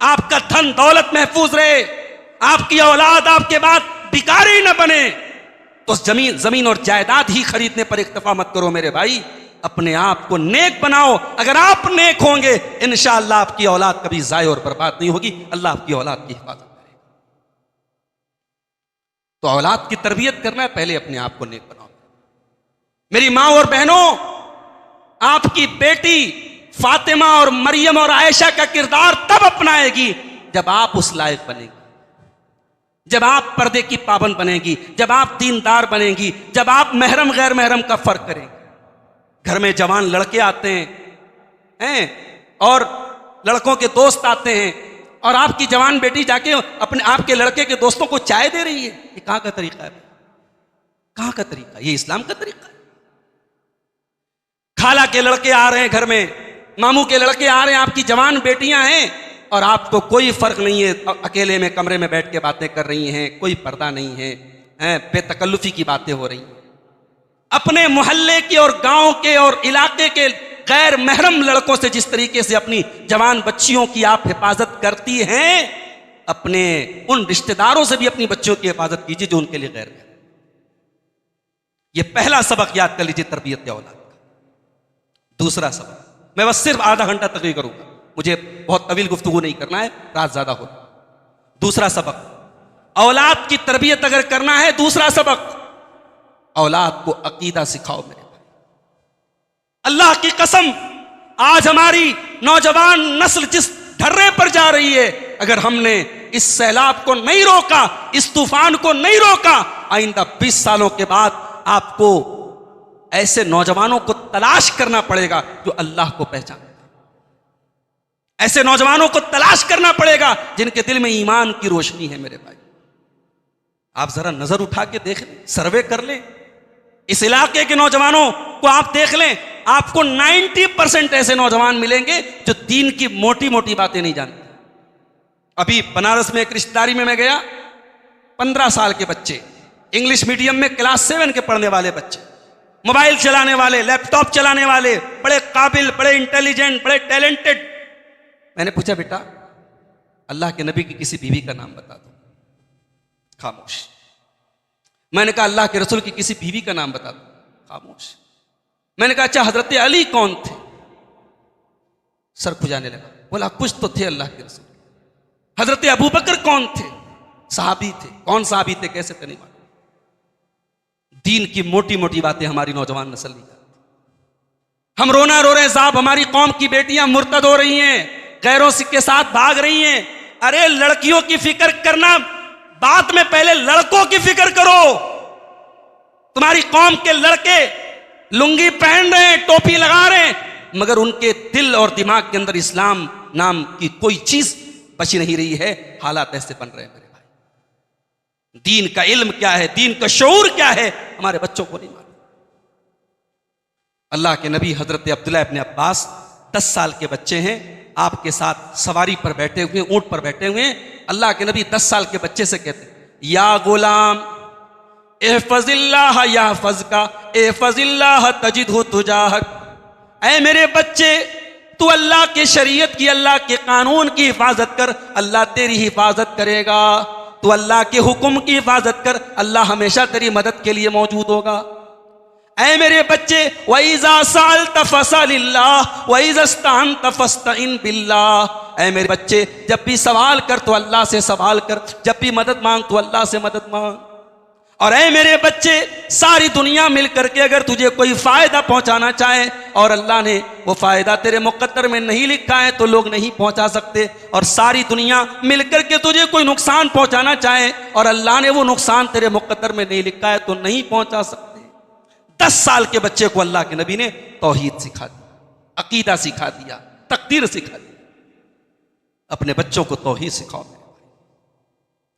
आपका धन दौलत महफूज रहे, आपकी औलाद आपके बाद भिखारी न बने, तो जमीन और जायदाद ही खरीदने पर इक्तफा मत करो मेरे भाई, अपने आप को नेक बनाओ। अगर आप नेक होंगे, इंशाअल्लाह आपकी औलाद कभी जाय और बर्बाद नहीं होगी, अल्लाह आपकी औलाद की हिफाजत करेगा। तो औलाद की तरबियत करना है, पहले अपने आप को नेक बनाओ। मेरी मां और बहनों, आपकी बेटी फातिमा और मरियम और आयशा का किरदार तब अपनाएगी जब आप उस लायक बनेगी, जब आप पर्दे की पाबंद बनेगी, जब आप दीनदार बनेगी, जब आप महरम गैर महरम का फर्क करेंगे। घर में जवान लड़के आते हैं और लड़कों के दोस्त आते हैं और आपकी जवान बेटी जाके अपने आपके लड़के के दोस्तों को चाय दे रही है। ये कहां का तरीका है? कहां का तरीका? ये इस्लाम का तरीका है? खाला के लड़के आ रहे हैं घर में, मामू के लड़के आ रहे हैं, आपकी जवान बेटियां हैं और आपको कोई फर्क नहीं है, अकेले में कमरे में बैठ के बातें कर रही हैं, कोई पर्दा नहीं है, बेतकल्लुफी की बातें हो रही हैं। अपने मोहल्ले के और गांव के और इलाके के गैर महरम लड़कों से जिस तरीके से अपनी जवान बच्चियों की आप हिफाजत करती हैं, अपने उन रिश्तेदारों से भी अपनी बच्चियों की हिफाजत कीजिए जो उनके लिए गैर महरम। यह पहला सबक याद कर लीजिए तरबियत औलाद का। दूसरा सबक, मैं बस सिर्फ आधा घंटा तकरीर करूंगा, मुझे बहुत तवील गुफ्तगू नहीं करना है, रात ज्यादा हो। दूसरा सबक, औलाद की तरबियत अगर करना है, दूसरा सबक, औलाद को अकीदा सिखाओ मेरे भाई। अल्लाह की कसम, आज हमारी नौजवान नस्ल जिस ढर्रे पर जा रही है, अगर हमने इस सैलाब को नहीं रोका, इस तूफान को नहीं रोका, आइंदा 20 सालों के बाद आपको ऐसे नौजवानों को तलाश करना पड़ेगा जो अल्लाह को पहचानते हैं। ऐसे नौजवानों को तलाश करना पड़ेगा जिनके दिल में ईमान की रोशनी है मेरे भाई। आप जरा नजर उठा के देख लें, सर्वे कर लें, इस इलाके के नौजवानों को आप देख लें, आपको 90% ऐसे नौजवान मिलेंगे जो दीन की मोटी मोटी बातें नहीं जानते। अभी बनारस में एक रिश्तेदारी में मैं गया, 15 साल के बच्चे, इंग्लिश मीडियम में क्लास 7 के पढ़ने वाले बच्चे, मोबाइल चलाने वाले, लैपटॉप चलाने वाले, बड़े काबिल, बड़े इंटेलिजेंट, बड़े टैलेंटेड। मैंने पूछा, बेटा अल्लाह के नबी की किसी बीवी का नाम बता दो। खामोश। मैंने कहा अल्लाह के रसूल की किसी बीवी का नाम बता दो। खामोश। मैंने कहा अच्छा हजरत अली कौन थे? सर खुजाने लगा, बोला कुछ तो थे अल्लाह के रसूल। हजरत अबू बकर कौन थे? सहाबी थे। कौन सहाबी थे, कैसे थे नहीं मालूम। दीन की मोटी मोटी बातें हमारी नौजवान नस्ल नहीं करती। हम रोना रो रहे हैं साहब, हमारी कौम की बेटियां मुर्तद हो रही हैं, गैरों के साथ भाग रही हैं। अरे लड़कियों की फिक्र करना बाद में, पहले लड़कों की फिक्र करो। तुम्हारी कौम के लड़के लुंगी पहन रहे हैं, टोपी लगा रहे हैं, मगर उनके दिल और दिमाग के अंदर इस्लाम नाम की कोई चीज बची नहीं रही है। हालात ऐसे बन रहे हैं मेरे भाई। दीन का इल्म क्या है, दीन का शऊर क्या है, हमारे बच्चों को नहीं मालूम। अल्लाह के नबी हजरत अब्दुल्ला इब्न अब्बास 10 साल के बच्चे हैं, आपके साथ सवारी पर बैठे हुए, ऊंट पर बैठे हुए। अल्लाह के नबी 10 साल के बच्चे से कहते, या गुलाम एहफज़िल्लाह यहफ़ज़का एहफज़िल्लाह तजिदहु तुजाहक। ऐ मेरे बच्चे, तू अल्लाह के शरीयत की, अल्लाह के कानून की हिफाजत कर, अल्लाह तेरी हिफाजत करेगा। तू अल्लाह के हुक्म की हिफाजत कर, अल्लाह हमेशा तेरी मदद के लिए मौजूद होगा। ऐ मेरे बच्चे, वइज़ा सअल्त फसअलिल्लाह वइज़ा इस्तअनत फस्तइन बिल्लाह। ऐ मेरे बच्चे, जब भी सवाल कर तो अल्लाह से सवाल कर, जब भी मदद मांग तो अल्लाह से मदद मांग। और ऐ मेरे बच्चे, सारी दुनिया मिल करके अगर तुझे कोई फायदा पहुंचाना चाहे और अल्लाह ने वो फायदा तेरे मुकद्दर में नहीं लिखा है तो लोग नहीं पहुंचा सकते। और सारी दुनिया मिलकर के तुझे कोई नुकसान पहुंचाना चाहे और अल्लाह ने वो नुकसान तेरे मुकद्दर में नहीं लिखा है तो नहीं पहुंचा सकते। 10 साल के बच्चे को अल्लाह के नबी ने तौहीद सिखा दी, अकीदा सिखा दिया, तकदीर सिखा दी। अपने बच्चों को तौहीद सिखाओ,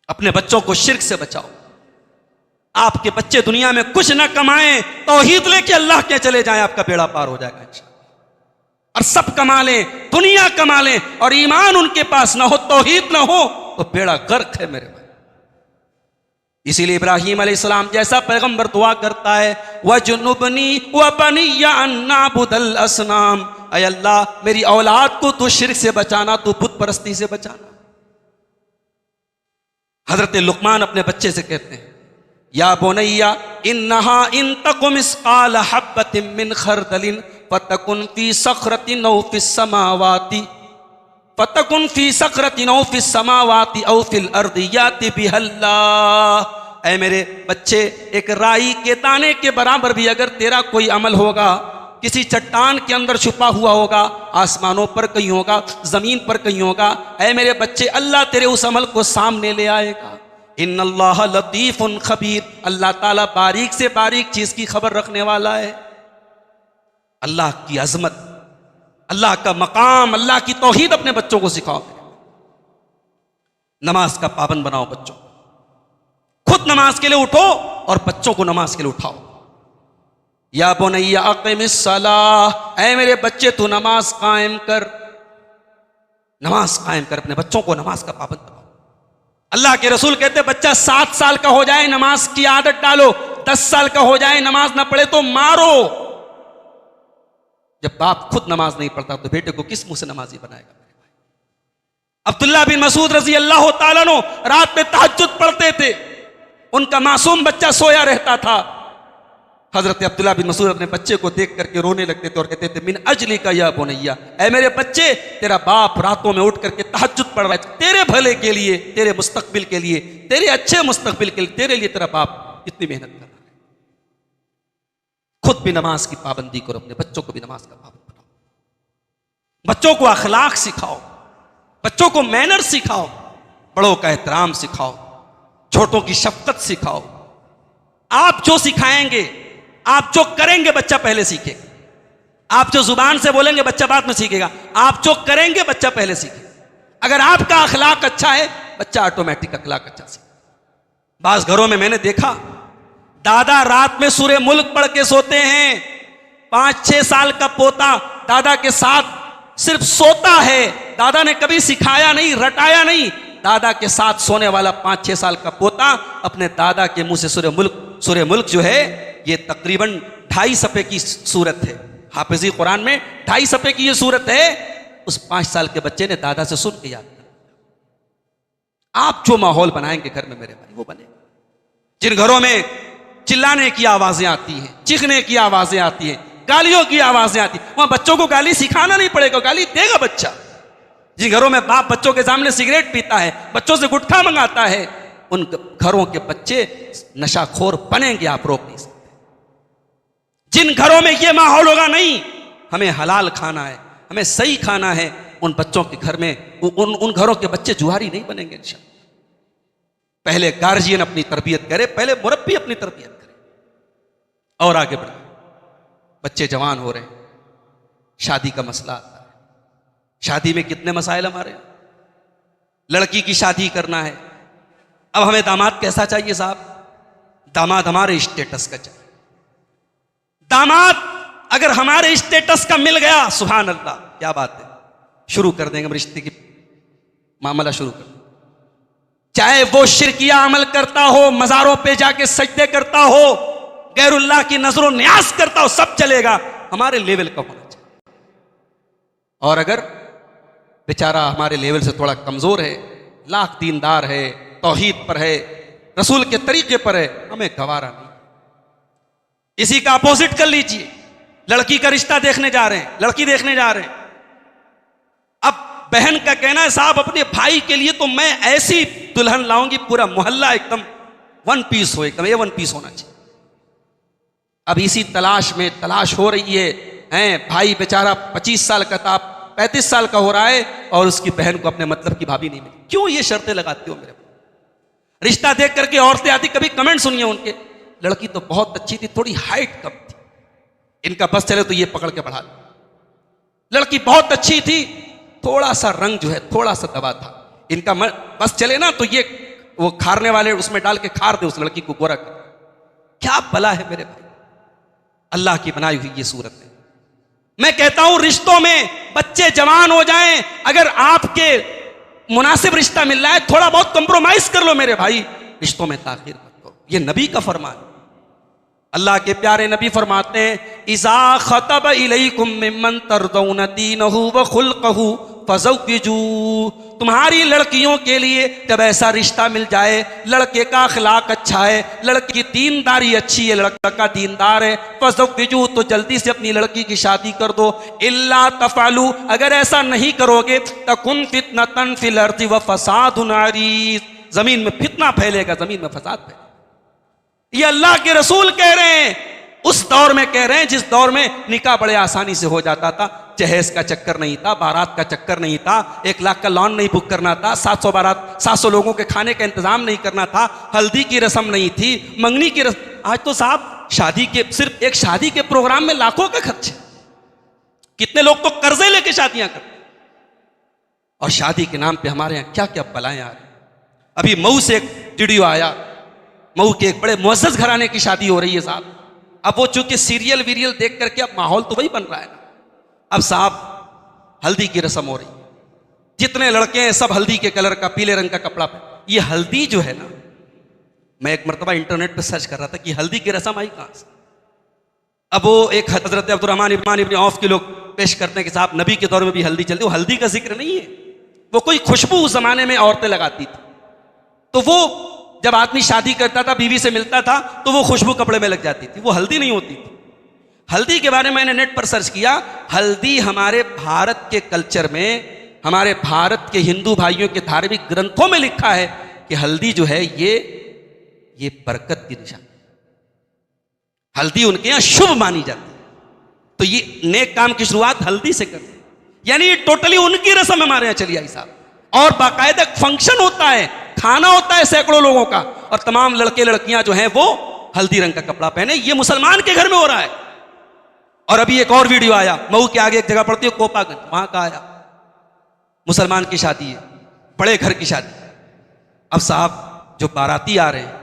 अपने बच्चों को शिर्क से बचाओ। आपके बच्चे दुनिया में कुछ ना कमाएं, तौहीद लेके अल्लाह के चले जाएं, आपका बेड़ा पार हो जाएगा इंशाअल्लाह। और सब कमा लें, दुनिया कमा लें और ईमान उनके पास ना हो, तौहीद ना हो, तो बेड़ा गर्क है मेरे भाई। इसीलिए इब्राहीम अलैहिस्सलाम जैसा पैगंबर दुआ करता है, वजुनुबनी व बनिया अन नअबुदल असनाम। ऐ अल्लाह, मेरी औलाद को तू शिर्क से बचाना, तू बुत परस्ती से बचाना। हजरत लुकमान अपने बच्चे से कहते हैं, या बुनैया इन्नहा इन तकु मिस्काल हब्बतिन मिन खरदलिन फतकुन फी सखरतिन औ फिस समावाति फतकुन फी सखरतिन औ फिस समावाति औ फिल अर्दि याति बिहल्लाह। ऐ मेरे बच्चे, एक राई के दाने के बराबर भी अगर तेरा कोई अमल होगा किसी चट्टान के अंदर छुपा हुआ होगा, आसमानों पर कहीं होगा, जमीन पर कहीं होगा। ऐ मेरे बच्चे, अल्लाह तेरे उस अमल को सामने ले आएगा। इन्नल्लाह लतीफुन खबीर, अल्लाह ताला बारीक से बारीक चीज की खबर रखने वाला है। अल्लाह की अजमत, अल्लाह का मकाम, अल्लाह की तौहीद अपने बच्चों को सिखाओ। नमाज का पाबंद बनाओ बच्चों, खुद नमाज के लिए उठो और बच्चों को नमाज के लिए उठाओ। या बुनैया अक़िमिस सलाह, ऐ मेरे बच्चे तू नमाज कायम कर, नमाज कायम कर, अपने बच्चों को नमाज का पाबंद बनाओ। अल्लाह के रसूल कहते बच्चा 7 साल का हो जाए नमाज की आदत डालो, 10 साल का हो जाए नमाज ना पढ़े तो मारो। जब बाप खुद नमाज नहीं पढ़ता तो बेटे को किस मुंह से नमाजी बनाएगा? अब्दुल्लाह बिन मसूद रजी अल्लाह ताला अन्हु रात में तहज्जुद पढ़ते थे, उनका मासूम बच्चा सोया रहता था। हजरत अब्दुल्ला बिन मसूद अपने बच्चे को देख करके रोने लगते थे और कहते थे मिन अजली का या बुनैया, ऐ मेरे बच्चे तेरा बाप रातों में उठ करके तहज्जुद पढ़ रहा है, तेरे भले के लिए, तेरे मुस्तकबिल के लिए, तेरे अच्छे मुस्तकबिल के लिए, तेरे लिए तेरा बाप इतनी मेहनत कर रहा है। खुद भी नमाज की पाबंदी करो, अपने बच्चों को भी नमाज का पाबंद बनाओ। बच्चों को अखलाक सिखाओ, बच्चों को मैनर सिखाओ, बड़ों का एहतराम सिखाओ, छोटों की शफकत सिखाओ। आप जो सिखाएंगे, आप जो करेंगे बच्चा पहले सीखेगा। आप जो जुबान से बोलेंगे बच्चा बाद में सीखेगा, आप जो करेंगे बच्चा पहले सीखेगा। अगर आपका अखलाक अच्छा है बच्चा ऑटोमेटिक अखलाक अच्छा सीखेगा। बास घरों में मैंने देखा दादा रात में सूरे मुल्क पढ़ के सोते हैं, 5-6 साल का पोता दादा के साथ सिर्फ सोता है, दादा ने कभी सिखाया नहीं, रटाया नहीं। दादा के साथ सोने वाला 5-6 साल का पोता अपने दादा के मुंह से सूरे मुल्क जो है ये तकरीबन 2.5 सफ़े की सूरत है, हाफिज़ी कुरान में 2.5 सफ़े की ये सूरत है, उस 5 साल के बच्चे ने दादा से सुन के याद किया। आप जो माहौल बनाएंगे घर में मेरे भाई वो बने। जिन घरों में चिल्लाने की आवाजें आती हैं, चीखने की आवाजें आती हैं, गालियों की आवाजें आती हैं, वहां बच्चों को गाली सिखाना नहीं पड़ेगा, गाली देगा बच्चा। जिन घरों में बाप बच्चों के सामने सिगरेट पीता है, बच्चों से गुटखा मंगाता है, उन घरों के बच्चे नशाखोर बनेंगे, आप रोक नहीं सकते। जिन घरों में यह माहौल होगा नहीं हमें हलाल खाना है, हमें सही खाना है, उन बच्चों के घर में उन घरों के बच्चे जुआरी नहीं बनेंगे इंशाअल्लाह। पहले गार्जियन अपनी तरबियत करे, पहले मुरब्बी अपनी तरबियत करे और आगे बढ़े। बच्चे जवान हो रहे हैं, शादी का मसला आता है। शादी में कितने मसाइल हमारे यहाँ। लड़की की शादी करना है, अब हमें दामाद कैसा चाहिए साहब? दामाद हमारे स्टेटस का चाहिए। दामाद अगर हमारे स्टेटस का मिल गया, सुभान अल्लाह, क्या बात है, शुरू कर देंगे हम रिश्ते की मामला शुरू कर। चाहे वो शिरकिया अमल करता हो, मज़ारों पे जाके सजदे करता हो, गैरुल्लाह की नजरों न्यास करता हो, सब चलेगा, हमारे लेवल का होना चाहिए। और अगर बेचारा हमारे लेवल से थोड़ा कमजोर है, लाख दीनदार है, तौहीद पर है, रसूल के तरीके पर है, हमें गवारा नहीं। इसी का अपोजिट कर लीजिए, लड़की का रिश्ता देखने जा रहे हैं, लड़की देखने जा रहे हैं। अब बहन का कहना है साहब अपने भाई के लिए तो मैं ऐसी दुल्हन लाऊंगी पूरा मोहल्ला एकदम 1 पीस हो, एकदम A1 पीस होना चाहिए। अब इसी तलाश में तलाश हो रही है, भाई बेचारा 25 साल का था, 35 साल का हो रहा है और उसकी बहन को अपने मतलब की भाभी नहीं मिली। क्यों ये शर्तें लगाते हो मेरे? रिश्ता देख करके औरतें आती, कभी कमेंट सुनिए उनके, लड़की तो बहुत अच्छी थी, थोड़ी हाइट कम थी, इनका बस चले तो ये पकड़ के बढ़ा लो। लड़की बहुत अच्छी थी, थोड़ा सा रंग जो है थोड़ा सा दबा था, इनका बस चले ना तो ये वो खारने वाले उसमें डाल के खार दे उस लड़की को, गोरा कर। क्या भला है मेरे भाई, अल्लाह की बनाई हुई ये सूरत है। मैं कहता हूं रिश्तों में बच्चे जवान हो जाएं, अगर आपके मुनासिब रिश्ता मिल रहा है थोड़ा बहुत कंप्रोमाइज कर लो मेरे भाई, रिश्तों में ताखीर मत करो। ये नबी का फरमान, अल्लाह के प्यारे नबी फरमाते हैं इज़ा खतब इलैकुम मिम्मन तरदौन दीनहु व खुल्क़हु फज़व्विजू, तुम्हारी लड़कियों के लिए जब ऐसा रिश्ता मिल जाए, लड़के का अखलाक अच्छा है, लड़की की दीनदारी अच्छी है, लड़का का दीनदार है, फज़व्विजू, तो जल्दी से अपनी लड़की की शादी कर दो। इल्ला तफ़अलू, अगर ऐसा नहीं करोगे तकुन फितनतन फिल अर्ज़ि व फ़सादुन अरीज़, जमीन में फितना फैलेगा, जमीन में फसाद फैलेगा। ये अल्लाह के रसूल कह रहे हैं, उस दौर में कह रहे हैं जिस दौर में निकाह बड़े आसानी से हो जाता था। जहेज का चक्कर नहीं था, बारात का चक्कर नहीं था, 1 लाख का लॉन नहीं बुक करना था, 700 लोगों के खाने का इंतजाम नहीं करना था, हल्दी की रस्म नहीं थी, मंगनी की रस्म। आज तो साहब शादी के, सिर्फ एक शादी के प्रोग्राम में लाखों का खर्च है। कितने लोग तो कर्जे लेके शादियां करते, और शादी के नाम पे हमारे यहां क्या क्या बलाएं आ रही। अभी मऊ से एक वीडियो आया, मऊ के एक बड़े मुअज्जज घराने की शादी हो रही है साहब। अब वो चूंकि सीरियल वीरियल देख करके अब माहौल तो वही बन रहा है ना। अब साहब हल्दी की रस्म हो रही है, जितने लड़के हैं सब हल्दी के कलर का पीले रंग का कपड़ा पहने। ये हल्दी जो है ना, मैं एक मरतबा इंटरनेट पर सर्च कर रहा था कि हल्दी की रस्म आई कहां से। अब वो एक हजरत अब्दुर्रहमान इब्न औफ के लोग पेश करते हैं कि साहब नबी के दौर में भी हल्दी चलती। वो हल्दी का जिक्र नहीं है, वो कोई खुशबू उस जमाने में औरतें लगाती थी। तो वो जब आदमी शादी करता था, बीवी से मिलता था, तो वो खुशबू कपड़े में लग जाती थी, वो हल्दी नहीं होती थी। हल्दी के बारे में मैंने नेट पर सर्च किया। हल्दी हमारे भारत के कल्चर में, हमारे भारत के हिंदू भाइयों के धार्मिक ग्रंथों में लिखा है कि हल्दी जो है ये बरकत की निशानी, हल्दी उनके यहां शुभ मानी जाती है। तो ये नेक काम की शुरुआत हल्दी से करते हैं, यानी ये टोटली उनकी रस्म हमारे यहां चली आई साहब। और बाकायदा फंक्शन होता है, खाना होता है सैकड़ों लोगों का, और तमाम लड़के लड़कियां जो हैं वो हल्दी रंग का कपड़ा पहने। ये मुसलमान के घर में हो रहा है। और अभी एक और वीडियो आया, मऊ के आगे एक जगह पड़ती है कोपागंज, वहां का आया, मुसलमान की शादी है, बड़े घर की शादी। अब साहब जो बाराती आ रहे हैं,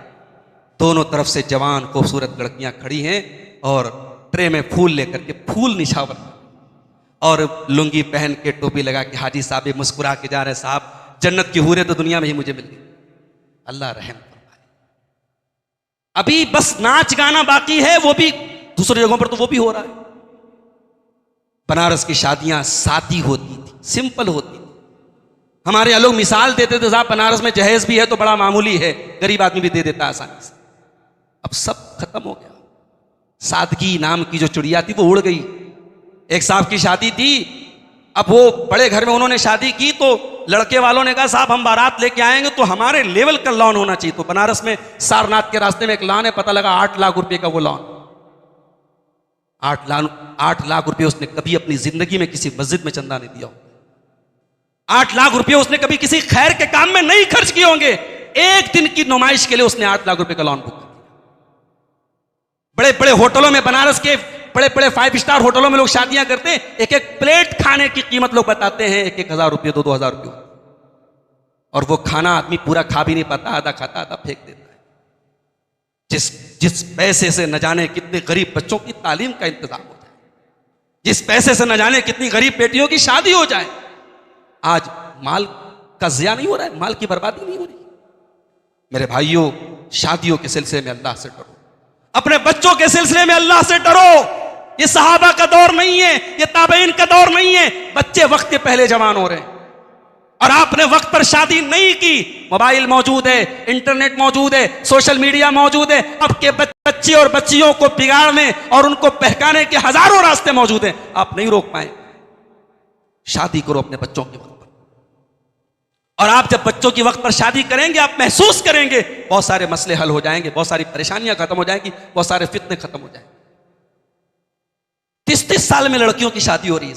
दोनों तरफ से जवान खूबसूरत लड़कियां खड़ी हैं और ट्रे में फूल लेकर के, फूल निछावर और लुंगी पहन के, टोपी लगा के हाजी साहब मुस्कुरा के जा रहे हैं। साहब जन्नत की हूरें तो दुनिया में ही मुझे मिल गई, अल्लाह रहम फरमाए। अभी बस नाच गाना बाकी है, वो भी दूसरी जगहों पर तो वो भी हो रहा है। बनारस की शादियां सादी होती थी, सिंपल होती थी। हमारे यहाँ लोग मिसाल देते थे साहब बनारस में जहेज भी है तो बड़ा मामूली है, गरीब आदमी भी दे देता है आसानी से। अब सब खत्म हो गया। सादगी नाम की जो चिड़िया थी वो उड़ गई। एक साहब की शादी थी, अब वो बड़े घर में उन्होंने शादी की, तो लड़के वालों ने कहा साहब हम बारात लेके आएंगे तो हमारे लेवल का लॉन होना चाहिए। तो बनारस में सारनाथ के रास्ते में एक लॉन है, पता लगा 8 लाख रुपए का वो लॉन। 8 लाख रुपए उसने कभी अपनी जिंदगी में किसी मस्जिद में चंदा नहीं दिया। 8 लाख रुपए उसने कभी किसी खैर के काम में नहीं खर्च किए होंगे। एक दिन की नुमाइश के लिए उसने 8 लाख रुपए का लॉन बुक कर दिया। बड़े बड़े होटलों में, बनारस के बड़े बड़े 5 स्टार होटलों में लोग शादियां करते हैं, एक एक प्लेट खाने की कीमत लोग बताते हैं 1-1 हजार रुपये, 2-2 हजार रुपये। और वो खाना आदमी पूरा खा भी नहीं पाता, आधा खाता आधा फेंक देता है। जिस पैसे से न जाने कितने गरीब बच्चों की तालीम का इंतजाम हो जाए, जिस पैसे से न जाने कितनी गरीब बेटियों की शादी हो जाए। आज माल का जिया नहीं हो रहा है, माल की बर्बादी नहीं हो रही। मेरे भाइयों, शादियों के सिलसिले में अल्लाह से डरो, अपने बच्चों के सिलसिले में अल्लाह से डरो। ये सहाबा का दौर नहीं है, ये ताबईन का दौर नहीं है। बच्चे वक्त के पहले जवान हो रहे हैं और आपने वक्त पर शादी नहीं की। मोबाइल मौजूद है, इंटरनेट मौजूद है, सोशल मीडिया मौजूद है। अब के बच्चे और बच्चियों को बिगाड़ने और उनको बहकाने के हजारों रास्ते मौजूद हैं, आप नहीं रोक पाए। शादी करो अपने बच्चों के वक्त पर, और आप जब बच्चों की वक्त पर शादी करेंगे आप महसूस करेंगे बहुत सारे मसले हल हो जाएंगे, बहुत सारी परेशानियां खत्म हो जाएंगी, बहुत सारे फितने खत्म हो जाएंगे। 30-30 साल में लड़कियों की शादी हो रही है,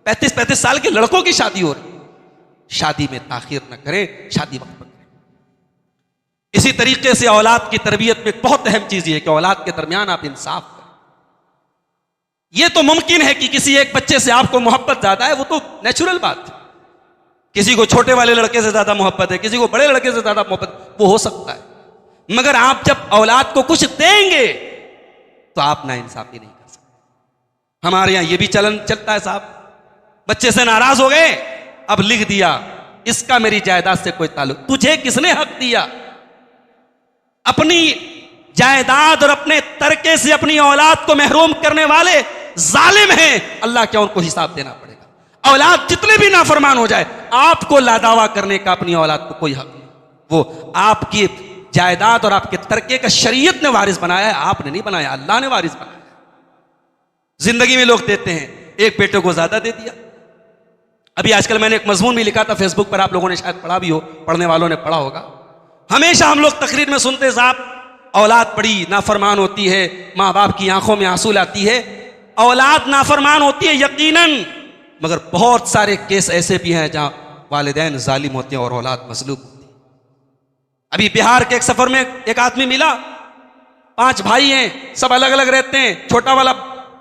35-35 साल के लड़कों की शादी हो रही है। शादी में ताखीर न करें, शादी वक्त पर करें। इसी तरीके से औलाद की तरबियत में बहुत अहम चीज ये है कि औलाद के दरमियान आप इंसाफ करें। यह तो मुमकिन है कि किसी एक बच्चे से आपको मोहब्बत ज्यादा है, वो तो नेचुरल बात है। किसी को छोटे वाले लड़के से ज्यादा मोहब्बत है, किसी को बड़े लड़के से ज्यादा मोहब्बत, वो हो सकता है। मगर आप जब औलाद को कुछ देंगे तो आप ना इंसाफी नहीं कर सकते। हमारे यहां यह भी चलन चलता है साहब, बच्चे से नाराज हो गए, अब लिख दिया इसका मेरी जायदाद से कोई ताल्लुक। तुझे किसने हक दिया? अपनी जायदाद और अपने तरके से अपनी औलाद को महरूम करने वाले जालिम हैं, अल्लाह क्या उनको हिसाब देना पड़ेगा। औलाद जितने भी नाफरमान हो जाए, आपको लादावा करने का अपनी औलाद को कोई हक नहीं। वो आपकी जायदाद और आपके तरके का शरीयत ने वारिस बनाया है, आपने नहीं बनाया, अल्लाह ने वारिस बनाया। जिंदगी में लोग देते हैं, एक बेटे को ज्यादा दे दिया। अभी आजकल मैंने एक मजमून भी लिखा था फेसबुक पर, आप लोगों ने शायद पढ़ा भी हो, पढ़ने वालों ने पढ़ा होगा। हमेशा हम लोग तकरीर में सुनते साहब औलाद बड़ी नाफरमान होती है, माँ बाप की आंखों में आंसू लाती है, औलाद नाफरमान होती है यकीनन, मगर बहुत सारे केस ऐसे भी हैं जहां वालिदैन जालिम होते हैं और औलाद मजलूम होती है। अभी बिहार के एक सफर में एक आदमी मिला, 5 भाई हैं, सब अलग अलग रहते हैं। छोटा वाला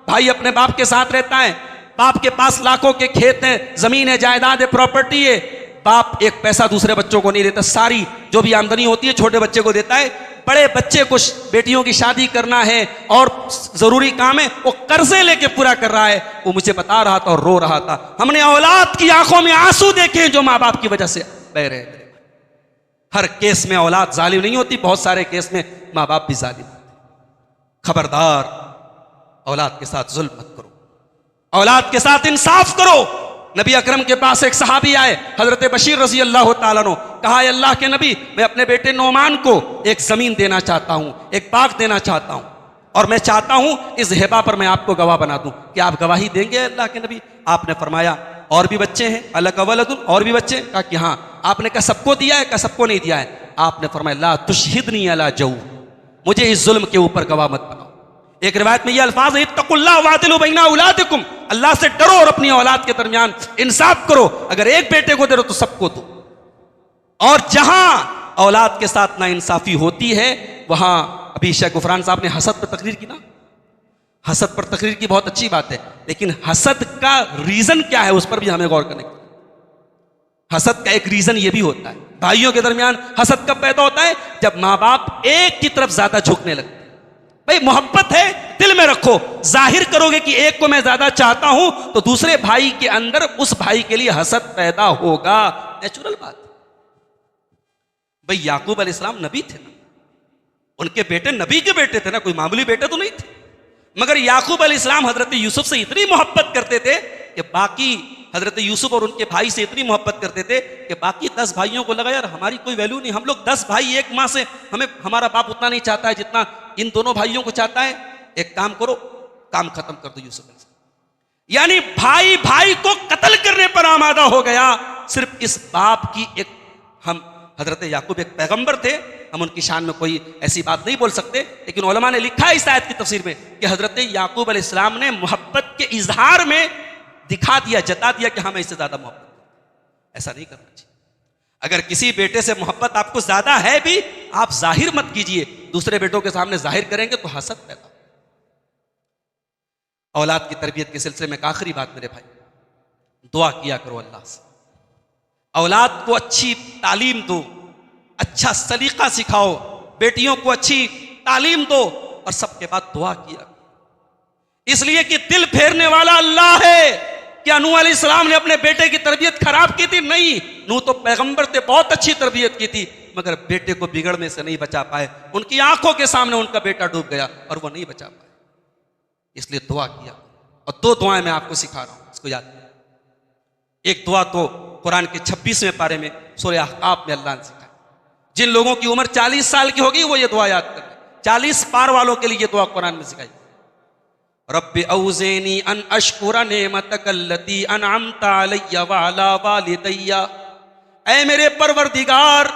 भाई अपने बाप के साथ रहता है, बाप के पास लाखों के खेत हैं, जमीन है, जायदाद है, प्रॉपर्टी है। बाप एक पैसा दूसरे बच्चों को नहीं देता, सारी जो भी आमदनी होती है छोटे बच्चे को देता है। बड़े बच्चे को बेटियों की शादी करना है और जरूरी काम है, वो कर्जे लेके पूरा कर रहा है। वो मुझे बता रहा था और रो रहा था, हमने औलाद की आंखों में आंसू देखे जो माँ बाप की वजह से बह रहे हैं। हर केस में औलाद जालिम नहीं होती, बहुत सारे केस में माँ बाप भी जालिम होते। खबरदार, औलाद के साथ जुल्म मत करो, औलाद के साथ इंसाफ करो। नबी अकरम के पास एक सहाबी आए, हजरत बशीर रजी अल्लाह तआला अन्हु, कहा अल्लाह के नबी, मैं अपने बेटे नोमान को एक जमीन देना चाहता हूं, एक बाग देना चाहता हूं, और मैं चाहता हूं इस हिबा पर मैं आपको गवाह बना दूं, क्या आप गवाही देंगे अल्लाह के नबी? आपने फरमाया और भी बच्चे हैं, अलग अवलदुन, और भी बच्चे? कहा कि हाँ। आपने कहा सबको दिया है? कहा सबको नहीं दिया है। आपने फरमाया ला तुशहिदनी अला जऊ, मुझे इस जुल्म के ऊपर गवाह मत बनाओ। एक रिवायत में ये अल्फाज है, इत्तकुल्लाह वादिलू बैना औलादिकुम, अल्लाह से डरो और अपनी औलाद के दरमियान इंसाफ करो। अगर एक बेटे को दे रहे हो तो सबको दो। और जहां औलाद के साथ ना इंसाफी होती है, वहां अभी शेख गुफरान साहब ने हसद पर तकरीर की ना, हसद पर तकरीर की, बहुत अच्छी बात है, लेकिन हसद का रीजन क्या है उस पर भी हमें गौर करने की। हसद का एक रीजन यह भी होता है, भाइयों के दरमियान हसद कब पैदा होता है? जब मां बाप एक की तरफ ज्यादा झुकने लगते हैं। भाई मोहब्बत है, दिल में रखो, जाहिर करोगे कि एक को मैं ज्यादा चाहता हूं तो दूसरे भाई के अंदर उस भाई के लिए हसद पैदा होगा, नेचुरल बात। भाई याकूब अलैहिस्सलाम नबी थे ना, उनके बेटे नबी के बेटे थे ना, कोई मामूली बेटे तो नहीं थे। मगर याकूब अलैहिस्सलाम हजरत यूसुफ से इतनी मोहब्बत करते थे कि बाकी हजरत यूसुफ और उनके भाई से इतनी मोहब्बत करते थे कि बाकी 10 भाइयों को लगा यार हमारी कोई वैल्यू नहीं, हम लोग 10 भाई एक माँ से, हमें हमारा बाप उतना नहीं चाहता है जितना इन दोनों भाइयों को चाहता है। एक काम करो, काम खत्म कर दो यूसुफ अलैहिस्सलाम। यानी भाई भाई को कत्ल करने पर आमादा हो गया, सिर्फ इस बाप की एक, हम हजरत याकूब एक पैगंबर थे, हम उनकी शान में कोई ऐसी बात नहीं बोल सकते, लेकिन उलमा ने लिखा है इस आयत की तफसीर में कि हजरत याकूब अलैहिस्सलाम ने मोहब्बत के इजहार में दिखा दिया, जता दिया कि हमें इससे ज्यादा मोहब्बत। ऐसा नहीं करना चाहिए। अगर किसी बेटे से मोहब्बत आपको ज्यादा है भी, आप जाहिर मत कीजिए, दूसरे बेटों के सामने जाहिर करेंगे तो हसद पैदा। औलाद की तरबियत के सिलसिले में एक आखिरी बात मेरे भाई, दुआ किया करो अल्लाह से, औलाद को अच्छी तालीम दो, अच्छा सलीका सिखाओ, बेटियों को अच्छी तालीम दो, और सबके बाद दुआ किया, इसलिए कि दिल फेरने वाला अल्लाह है। क्या नूह अलैहिस्सलाम ने अपने बेटे की तरबियत खराब की थी? नहीं, नूह तो पैगंबर थे, बहुत अच्छी तरबियत की थी, मगर बेटे को बिगड़ने से नहीं बचा पाए। उनकी आंखों के सामने उनका बेटा डूब गया और वो नहीं बचा पाए, इसलिए दुआ किया। और 2 दुआएं मैं आपको सिखा रहा हूं, इसको याद करें। एक दुआ तो कुरान के 26वें पारे में सूरह अहकाफ में अल्लाह ने सिखाई। जिन लोगों की उम्र 40 साल की होगी वो ये दुआ याद करें। 40 पार वालों के लिए ये दुआ कुरान में सिखाई, रब्बि औज़िनी अन अशकुरा नेमतकल्लती अनअमता अलैया व अला वालिदैया। ऐ मेरे परवरदिगार,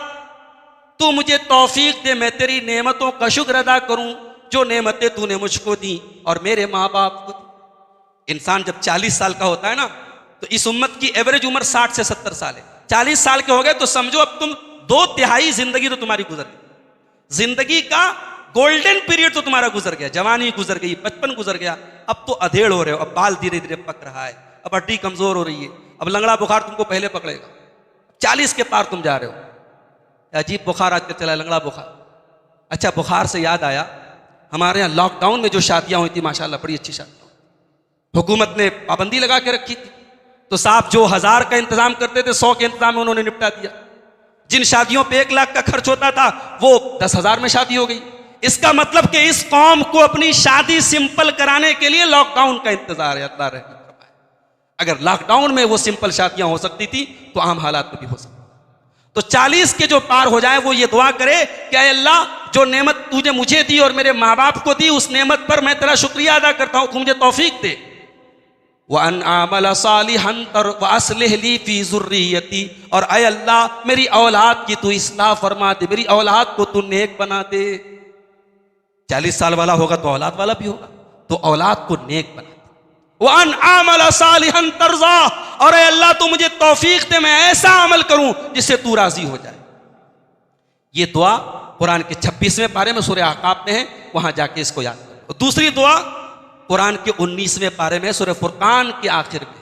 तू मुझे तौफीक दे, मैं तेरी नेमतों का शुक्र अदा करूं जो नेमतें तूने मुझको दी और मेरे माँ बाप को दी। इंसान जब 40 साल का होता है ना, तो इस उम्मत की एवरेज उम्र 60 से 70 साल है। 40 साल के हो गए तो समझो अब तुम 2/3 जिंदगी तो तुम्हारी गुजर गई। जिंदगी का गोल्डन पीरियड तो तुम्हारा गुजर गया, जवानी गुजर गई, बचपन गुजर गया, अब तो अधेड़ हो रहे हो, अब बाल धीरे धीरे पक रहा है, अब हड्डी कमजोर हो रही है, अब लंगड़ा बुखार तुमको पहले पकड़ेगा। 40 के पार तुम जा रहे हो। अजीब बुखार आजकल चला है, लंगड़ा बुखार। अच्छा, बुखार से याद आया, हमारे यहाँ लॉकडाउन में जो शादियां हुई थी माशाल्लाह बड़ी अच्छी शादियां, हुकूमत ने पाबंदी लगा के रखी थी, तो साहब जो 1000 का इंतजाम करते थे 100 के इंतजाम में उन्होंने निपटा दिया। जिन शादियों पे 1 लाख का खर्च होता था वो 10,000 में शादी हो गई। इसका मतलब कि इस कौम को अपनी शादी सिंपल कराने के लिए लॉकडाउन का इंतजार है। अल्लाह रहम फरमाए, अगर लॉकडाउन में वो सिंपल शादियां हो सकती थी तो आम हालात में भी हो सकती। तो 40 के जो पार हो जाए वो ये दुआ करे कि अल्लाह, जो नेमत तूने मुझे दी और मेरे माँ बाप को दी, उस नेमत पर मैं तेरा शुक्रिया अदा करता हूं, मुझे तौफीक दे। वअन आमल सालिहन व अस्लिह ली फी ज़ुर्रियती, और अय अल्लाह मेरी औलाद की तू इस्लाह फरमा दे, मेरी औलाद को तू नेक बना दे। 40 साल वाला होगा तो औलाद वाला भी होगा, तो औलाद को नेक बना दे। वअन आमल सालिहन तर्जा, और ऐ अल्लाह तू मुझे तौफीक दे, मैं ऐसा अमल करूं जिससे तू राजी हो जाए। ये दुआ कुरान के 26वें पारे में सूरह अहकाफ में है, वहां जाके इसको याद करो। दूसरी दुआ कुरान के 19वें पारे में सूरह फुरकान के आखिर में,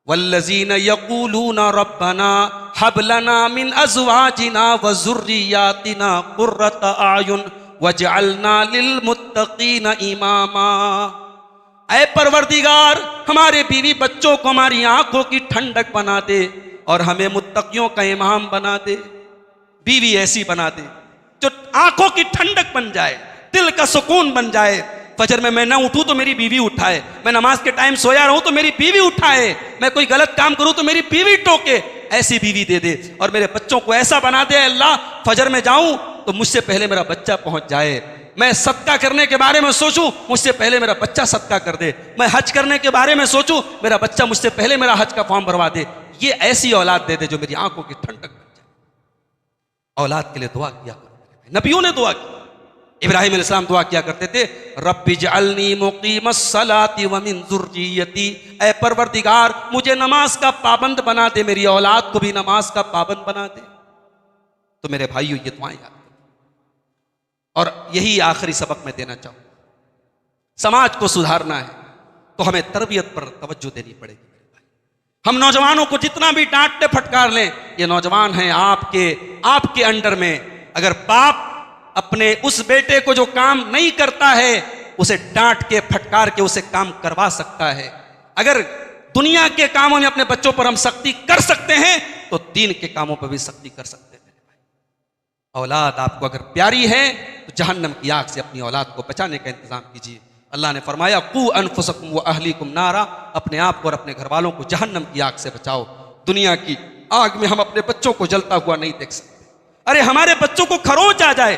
वल्लज़ीन यक़ूलूना रब्बना हब लना मिन अज़वाजिना व ज़ुर्रियातिना क़ुर्रता अयुन वजअलना लिलमुत्तक़ीना इमामा। ऐ परवरदिगार, हमारे बीवी बच्चों को हमारी आंखों की ठंडक बना दे और हमें मुत्तकियों का इमाम बना दे। बीवी ऐसी बना दे जो आंखों की ठंडक बन जाए, दिल का सुकून बन जाए। फजर में मैं ना उठूं तो मेरी बीवी उठाए, मैं नमाज के टाइम सोया रहूं तो मेरी बीवी उठाए, मैं कोई गलत काम करूं तो मेरी बीवी टोके। ऐसी बीवी दे दे। और मेरे बच्चों को ऐसा बना दे अल्लाह, फजर में जाऊं तो मुझसे पहले मेरा बच्चा पहुंच जाए। मैं सदका करने के बारे में सोचूं, मुझसे पहले मेरा बच्चा सदका कर दे। मैं हज करने के बारे में सोचूं, मेरा बच्चा मुझसे पहले मेरा हज का फॉर्म भरवा दे। ये ऐसी औलाद दे दे जो मेरी आंखों की ठंडक बन जाए। औलाद के लिए दुआ किया करो। नबियों ने दुआ की। इब्राहिम अलैहिस्सलाम दुआ किया करते थे, रब्बि जअलनी मुकीमस्सलाति व मिन ज़ुर्रियती, ऐ परवरदिगार मुझे नमाज का पाबंद बना दे, मेरी औलाद को भी नमाज का पाबंद बना दे। तो मेरे भाइयों ये दुआएं याद करो। और यही आखिरी सबक मैं देना चाहूँ, समाज को सुधारना है तो हमें तरबियत पर तवज्जो देनी पड़ेगी। हम नौजवानों को जितना भी डांटते फटकार लें, ये नौजवान हैं आपके अंडर में। अगर बाप अपने उस बेटे को जो काम नहीं करता है उसे डांट के फटकार के उसे काम करवा सकता है। अगर दुनिया के कामों में अपने बच्चों पर हम सख्ती कर सकते हैं तो दीन के कामों पर भी सख्ती कर सकते हैं। औलाद आपको अगर प्यारी है तो जहन्नम की आग से अपनी औलाद को बचाने का इंतजाम कीजिए। अल्लाह ने फरमाया, कू अनफुसकुम व अहलीकुम नारा, अपने आप को और अपने घर वालों को जहन्नम की आग से बचाओ। दुनिया की आग में हम अपने बच्चों को जलता हुआ नहीं देख सकते। अरे हमारे बच्चों को खरोंच आ जाए,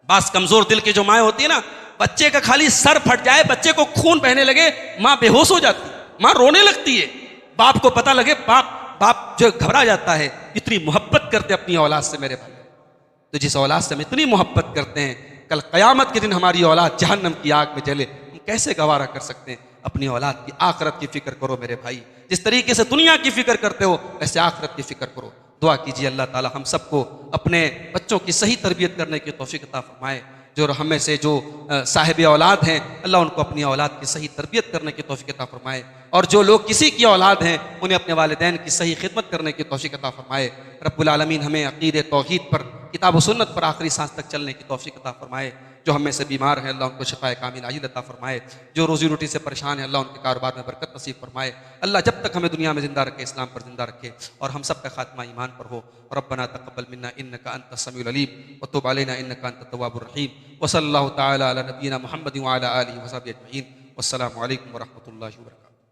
बास कमजोर दिल की जो माएँ होती है ना, बच्चे का खाली सर फट जाए, बच्चे को खून बहने लगे, माँ बेहोश हो जाती है, माँ रोने लगती है। बाप को पता लगे, बाप जो घबरा जाता है। इतनी मोहब्बत करते अपनी औलाद से मेरे भाई। तो जिस औलाद से हम इतनी मोहब्बत करते हैं, कल क़यामत के दिन हमारी औलाद जहन्नम की आग में जले, हम कैसे गवारा कर सकते हैं? अपनी औलाद की आखिरत की फिक्र करो मेरे भाई। जिस तरीके से दुनिया की फिक्र करते हो वैसे आखिरत की फिक्र करो। दुआ कीजिए अल्लाह ताला हम सबको अपने बच्चों की सही तरबियत करने की तौफीक अता फरमाए। जो हमें से जो साहिब औलाद हैं, अल्लाह उनको अपनी औलाद की सही तरबियत करने की तौफीक अता फरमाए। और जो लोग किसी की औलाद हैं उन्हें अपने वालिदैन की सही खिदमत करने की तौफीक अता फरमाए। रब्बुल आलमीन हमें अक़ीदे तौहीद पर, किताब व सुन्नत पर आखिरी सांस तक चलने की तौफीक अता फरमाए। जो हमें से बीमार हैं अल्लाह उनको शिफाए कामिल आजिल अता फरमाए। जो रोज़ी रोटी से परेशान है अल्लाह उनके कारोबार में बरकत नसीब फरमाए। अल्लाह जब तक हमें दुनिया में ज़िंदा रखे, इस्लाम पर ज़िंदा रखे और हम सब का खात्मा ईमान पर हो। रब्बना तक़ब्बल मिन्ना इन्नका अंतस समीउल अलीम व तुब अलैना इन्नका अंतत तव्वाबुर रहीम। व सल्लल्लाहु तआला अला नबिय्यिना मुहम्मदिन व अला आलिहि व सहबिहि अजमईन। वस्सलामु अलैकुम व रहमतुल्लाहि व बरकातुहू।